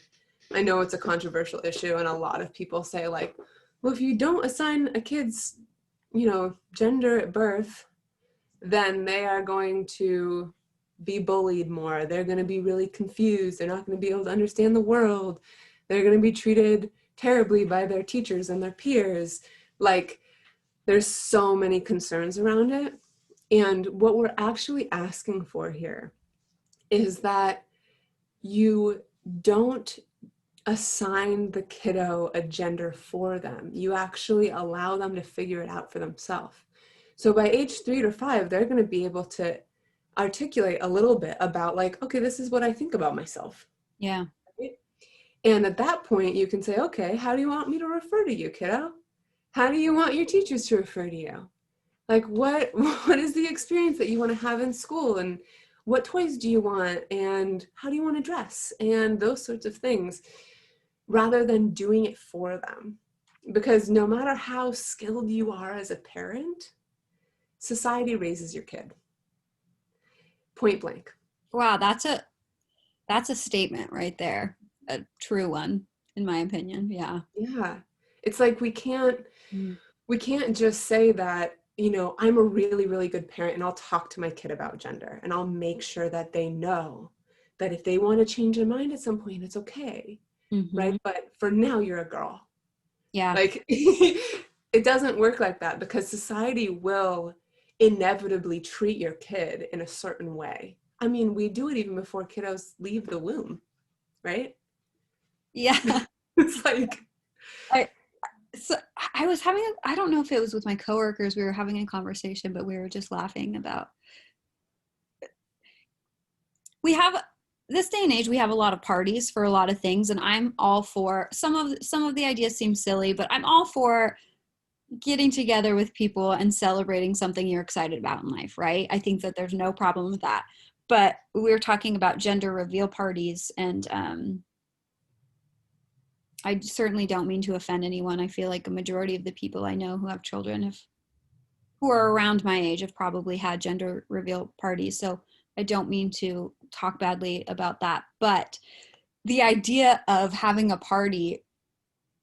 I know it's a controversial issue and a lot of people say like, well, if you don't assign a kid's, gender at birth, then they are going to be bullied more. They're going to be really confused. They're not going to be able to understand the world. They're going to be treated terribly by their teachers and their peers. Like, there's so many concerns around it. And what we're actually asking for here is that you don't assign the kiddo a gender for them. You actually allow them to figure it out for themselves. So by age 3 to 5, they're going to be able to articulate a little bit about like, okay, this is what I think about myself. Yeah. Right? And at that point, you can say, okay, how do you want me to refer to you, kiddo? How do you want your teachers to refer to you? Like what is the experience that you want to have in school, and what toys do you want, and how do you want to dress, and those sorts of things, rather than doing it for them. Because no matter how skilled you are as a parent, society raises your kid. Point blank. Wow, that's a statement right there. A true one, in my opinion. Yeah. Yeah. It's like Mm. we can't just say that, I'm a really, really good parent and I'll talk to my kid about gender and I'll make sure that they know that if they want to change their mind at some point, it's okay. Mm-hmm. Right? But for now, you're a girl. Yeah. Like, it doesn't work like that because society will inevitably treat your kid in a certain way. I mean, we do it even before kiddos leave the womb, right? Yeah. It's like, I so I was having I don't know if it was with my coworkers, we were having a conversation, but we were just laughing about we have this day and age we have a lot of parties for a lot of things, and I'm all for some of the ideas seem silly, but I'm all for getting together with people and celebrating something you're excited about in life, right? I think that there's no problem with that. But we were talking about gender reveal parties, and I certainly don't mean to offend anyone. I feel like a majority of the people I know who have children who are around my age have probably had gender reveal parties. So I don't mean to talk badly about that. But the idea of having a party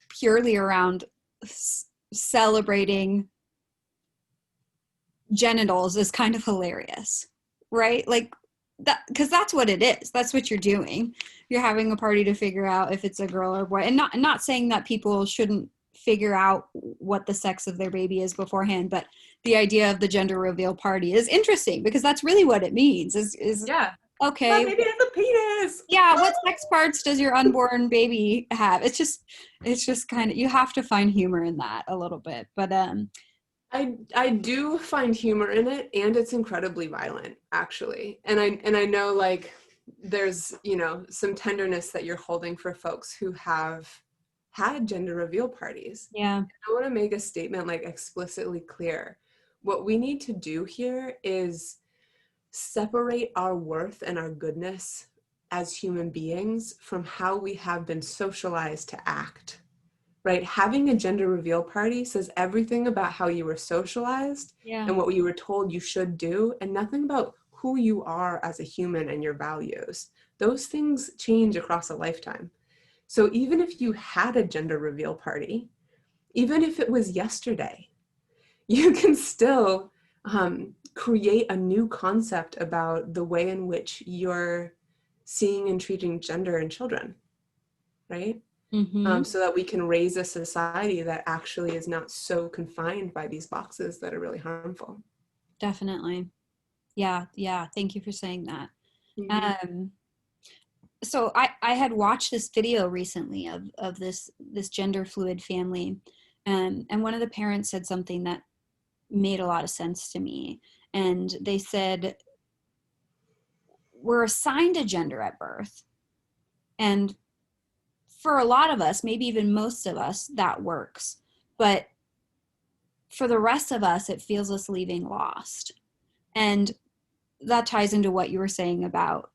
purely around celebrating genitals is kind of hilarious, right? Like that, because that's what it is. That's what you're doing. You're having a party to figure out if it's a girl or boy, and not saying that people shouldn't figure out what the sex of their baby is beforehand, but the idea of the gender reveal party is interesting because that's really what it means. Is yeah, my okay. baby has a penis. Yeah, what sex parts does your unborn baby have? It's just kind of, you have to find humor in that a little bit, but I do find humor in it, and it's incredibly violent, actually. And I know like there's, some tenderness that you're holding for folks who have had gender reveal parties. yeah. I want to make a statement like explicitly clear. What we need to do here is separate our worth and our goodness as human beings from how we have been socialized to act. Right? Having a gender reveal party says everything about how you were socialized Yeah. and what you were told you should do, and nothing about who you are as a human and your values. Those things change across a lifetime. So even if you had a gender reveal party, even if it was yesterday, you can still create a new concept about the way in which you're seeing and treating gender in children. right? Mm-hmm. So that we can raise a society that actually is not so confined by these boxes that are really harmful. Definitely. Yeah. Yeah. Thank you for saying that. Mm-hmm. Um, so I had watched this video recently of this gender fluid family, and one of the parents said something that made a lot of sense to me. And they said, we're assigned a gender at birth. And for a lot of us, maybe even most of us, that works. But for the rest of us, it feels us leaving lost. And that ties into what you were saying about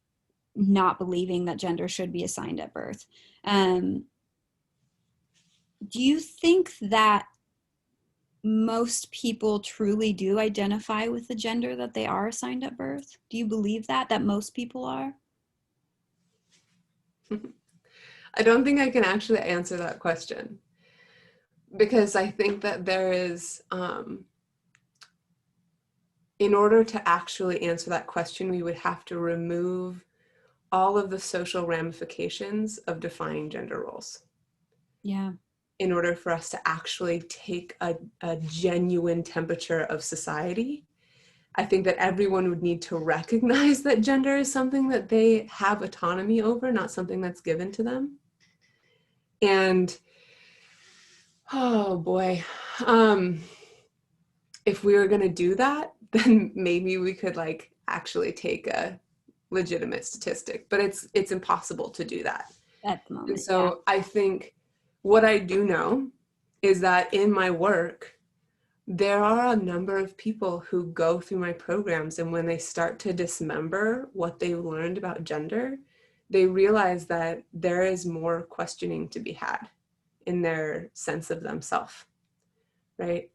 not believing that gender should be assigned at birth. Um, do you think that most people truly do identify with the gender that they are assigned at birth? Do you believe that most people are? I don't think I can actually answer that question because I think that there is, in order to actually answer that question, we would have to remove all of the social ramifications of defining gender roles Yeah. in order for us to actually take a genuine temperature of society. I think that everyone would need to recognize that gender is something that they have autonomy over, not something that's given to them. And oh boy, if we were going to do that, then maybe we could like actually take a legitimate statistic, but it's impossible to do that. At the And moment, yeah. so I think what I do know is that in my work, there are a number of people who go through my programs, and when they start to dismember what they've learned about gender, they realize that there is more questioning to be had in their sense of themselves, right?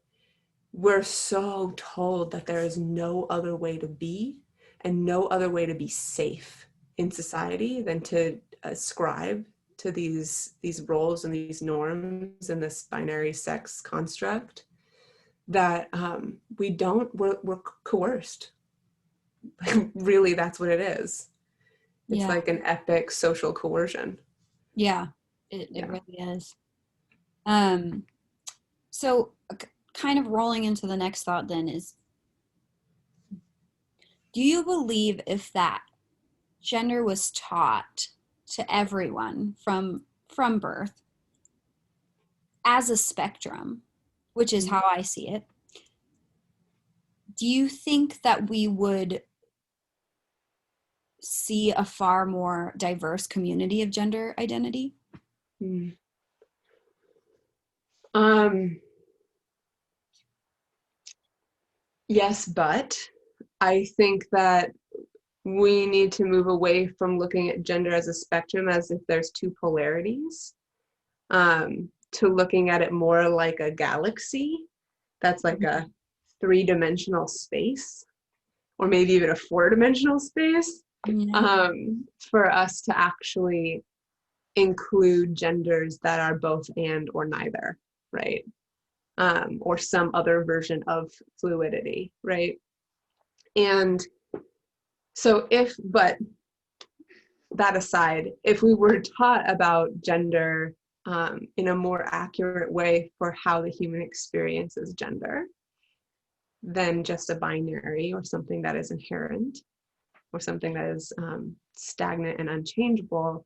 We're so told that there is no other way to be and no other way to be safe in society than to ascribe to these roles and these norms and this binary sex construct that we're coerced. Like, really, that's what it is. It's Yeah. like an epic social coercion. Yeah. It Yeah. really is. Um, so kind of rolling into the next thought then is, do you believe if that gender was taught to everyone from birth as a spectrum, which is how I see it, do you think that we would see a far more diverse community of gender identity? Mm. Um, yes, but I think that we need to move away from looking at gender as a spectrum as if there's two polarities, to looking at it more like a galaxy that's like a three-dimensional space, or maybe even a four-dimensional space, Yeah. for us to actually include genders that are both and or neither, right? Or some other version of fluidity, right? And so but that aside, if we were taught about gender in a more accurate way for how the human experiences gender than just a binary or something that is inherent or something that is stagnant and unchangeable,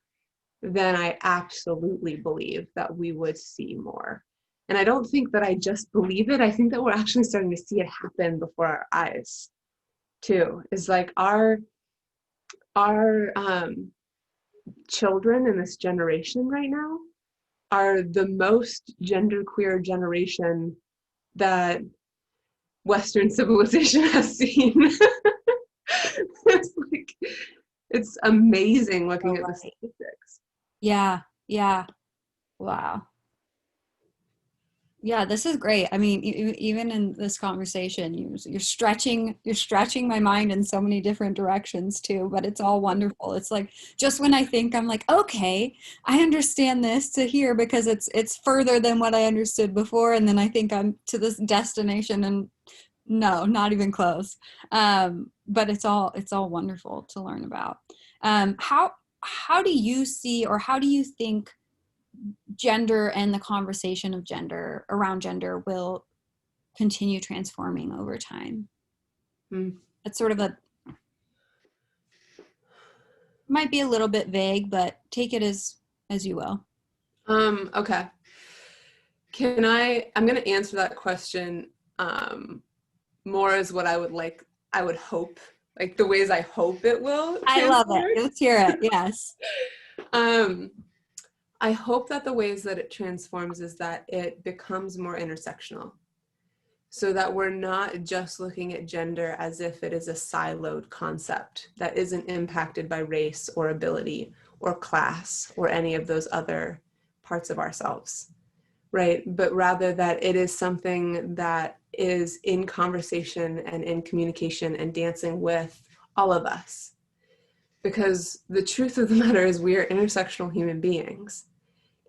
then I absolutely believe that we would see more. And I don't think that I just believe it. I think that we're actually starting to see it happen before our eyes too. Is like our children in this generation right now are the most genderqueer generation that Western civilization has seen. It's like, it's amazing looking Oh, at the right. statistics. Yeah. Yeah. Wow. Yeah, this is great. I mean, even in this conversation, you're stretching my mind in so many different directions too, but it's all wonderful. It's like just when I think I'm like, okay, I understand this to here because it's further than what I understood before, and then I think I'm to this destination and no, not even close. But it's all wonderful to learn about. How do you see or how do you think gender and the conversation of gender around gender will continue transforming over time. It's sort of might be a little bit vague, but take it as you will. Okay. I'm going to answer that question more as what I would hope, like the ways I hope it will transform. I love it. Let's hear it. Yes. I hope that the ways that it transforms is that it becomes more intersectional, so that we're not just looking at gender as if it is a siloed concept that isn't impacted by race or ability or class or any of those other parts of ourselves, right? But rather that it is something that is in conversation and in communication and dancing with all of us. Because the truth of the matter is we are intersectional human beings.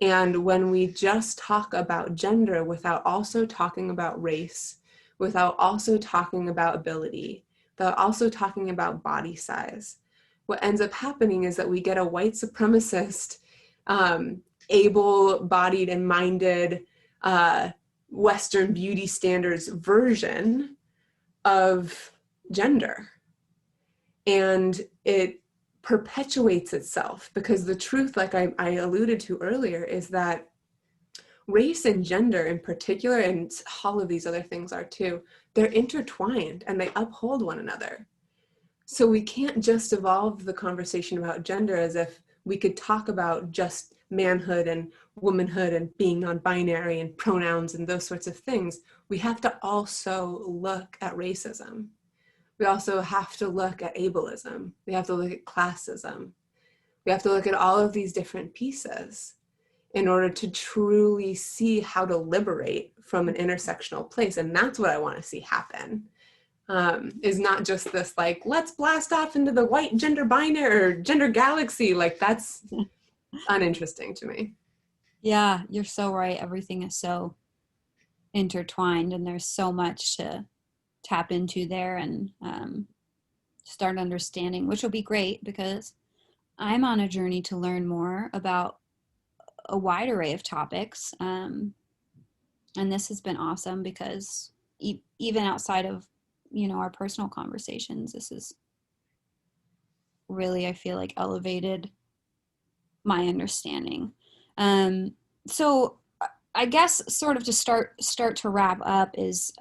And when we just talk about gender without also talking about race, without also talking about ability, without also talking about body size, what ends up happening is that we get a white supremacist, able-bodied and minded Western beauty standards version of gender. And it perpetuates itself, because the truth, like I alluded to earlier, is that race and gender in particular, and all of these other things are too, they're intertwined and they uphold one another. So we can't just evolve the conversation about gender as if we could talk about just manhood and womanhood and being non-binary and pronouns and those sorts of things. We have to also look at racism. We also have to look at ableism. We have to look at classism. We have to look at all of these different pieces in order to truly see how to liberate from an intersectional place. And that's what I want to see happen, is not just this, like, let's blast off into the white gender binary or gender galaxy. Like, that's uninteresting to me. Yeah, you're so right. Everything is so intertwined, and there's so much to tap into there and start understanding, which will be great because I'm on a journey to learn more about a wide array of topics. And this has been awesome because even outside of, our personal conversations, this is really, I feel like, elevated my understanding. So I guess sort of to start to wrap up is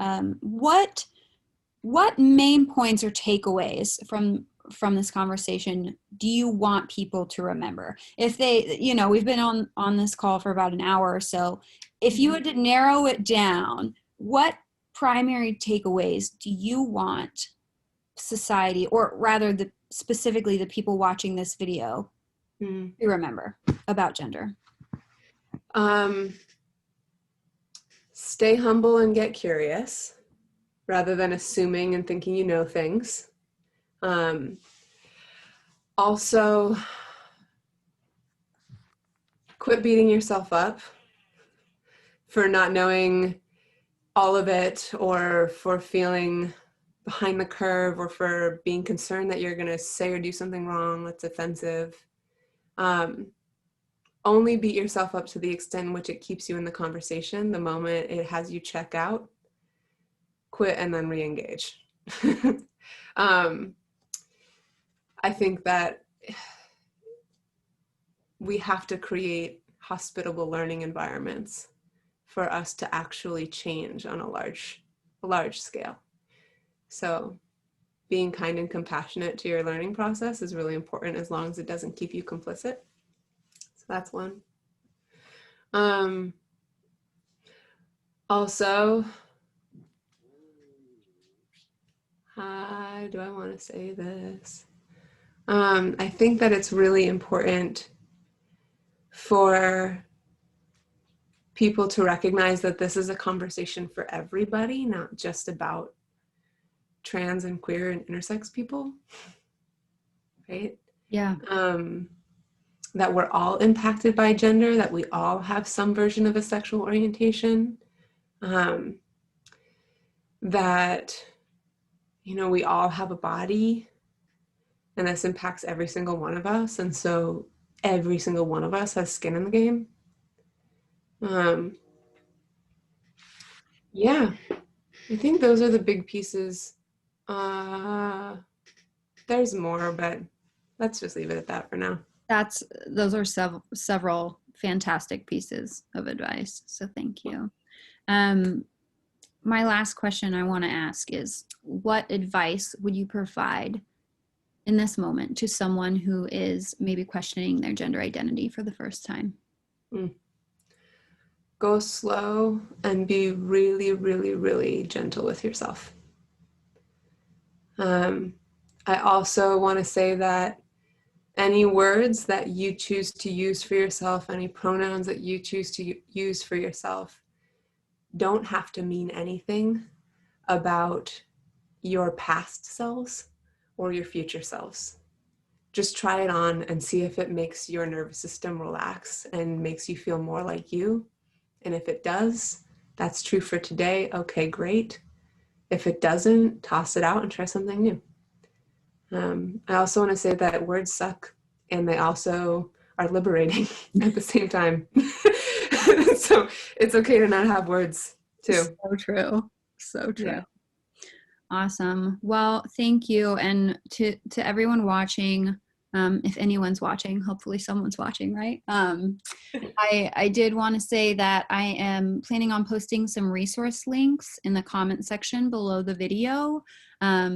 what main points or takeaways from this conversation do you want people to remember? If they, we've been on this call for about an hour or so. If you had to narrow it down, what primary takeaways do you want society, or rather specifically the people watching this video, to remember about gender? Stay humble and get curious, rather than assuming and thinking you know things. Also, quit beating yourself up for not knowing all of it, or for feeling behind the curve, or for being concerned that you're going to say or do something wrong that's offensive. Only beat yourself up to the extent in which it keeps you in the conversation. The moment it has you check out, quit and then re-engage. I think that we have to create hospitable learning environments for us to actually change on a large scale. So being kind and compassionate to your learning process is really important, as long as it doesn't keep you complicit. So that's one. Also, how do I want to say this? I think that it's really important for people to recognize that this is a conversation for everybody, not just about trans and queer and intersex people, right? Yeah. That we're all impacted by gender, that we all have some version of a sexual orientation, that, we all have a body, and this impacts every single one of us. And so every single one of us has skin in the game. Um, yeah, I think those are the big pieces. There's more, but let's just leave it at that for now. Those are several fantastic pieces of advice. So thank you. Um, my last question I want to ask is, what advice would you provide in this moment to someone who is maybe questioning their gender identity for the first time? Mm. Go slow and be really, really, really gentle with yourself. I also want to say that any words that you choose to use for yourself, any pronouns that you choose to use for yourself, don't have to mean anything about your past selves or your future selves. Just try it on and see if it makes your nervous system relax and makes you feel more like you. And if it does, that's true for today. Okay, great. If it doesn't, toss it out and try something new. I also want to say that words suck and they also are liberating at the same time. So it's okay to not have words too. So true. So true. Yeah. Awesome. Well, thank you. And to everyone watching, if anyone's watching, hopefully someone's watching, right? I did want to say that I am planning on posting some resource links in the comment section below the video.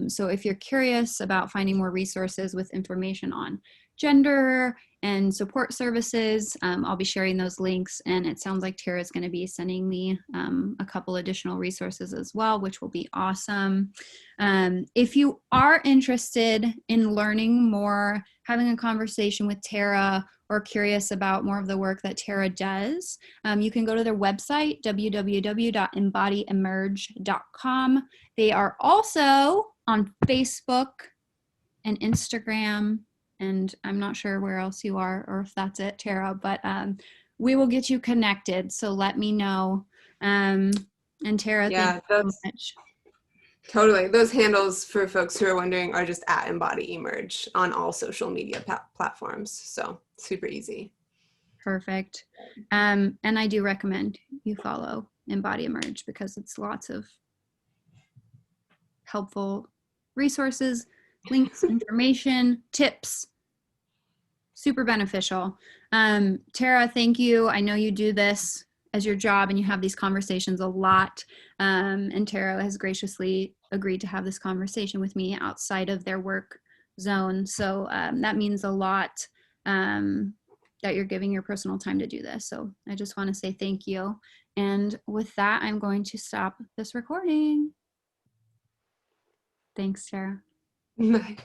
So if you're curious about finding more resources with information on gender and support services, I'll be sharing those links. And it sounds like Tara is going to be sending me a couple additional resources as well, which will be awesome. If you are interested in learning more, having a conversation with Tara, or curious about more of the work that Terra does, you can go to their website, www.embodyemerge.com. They are also on Facebook and Instagram, and I'm not sure where else you are or if that's it, Terra, but we will get you connected. So let me know. And Terra, thank Yeah, you so those much. totally. Those handles for folks who are wondering are just at Embody Emerge on all social media platforms. So super easy. Perfect. And I do recommend you follow Embody Emerge because it's lots of helpful resources, links, information, tips. Super beneficial. Tara, thank you. I know you do this as your job and you have these conversations a lot. And Tara has graciously agreed to have this conversation with me outside of their work zone. So that means a lot that you're giving your personal time to do this. So I just want to say thank you. And with that, I'm going to stop this recording. Thanks, Tara. Bye.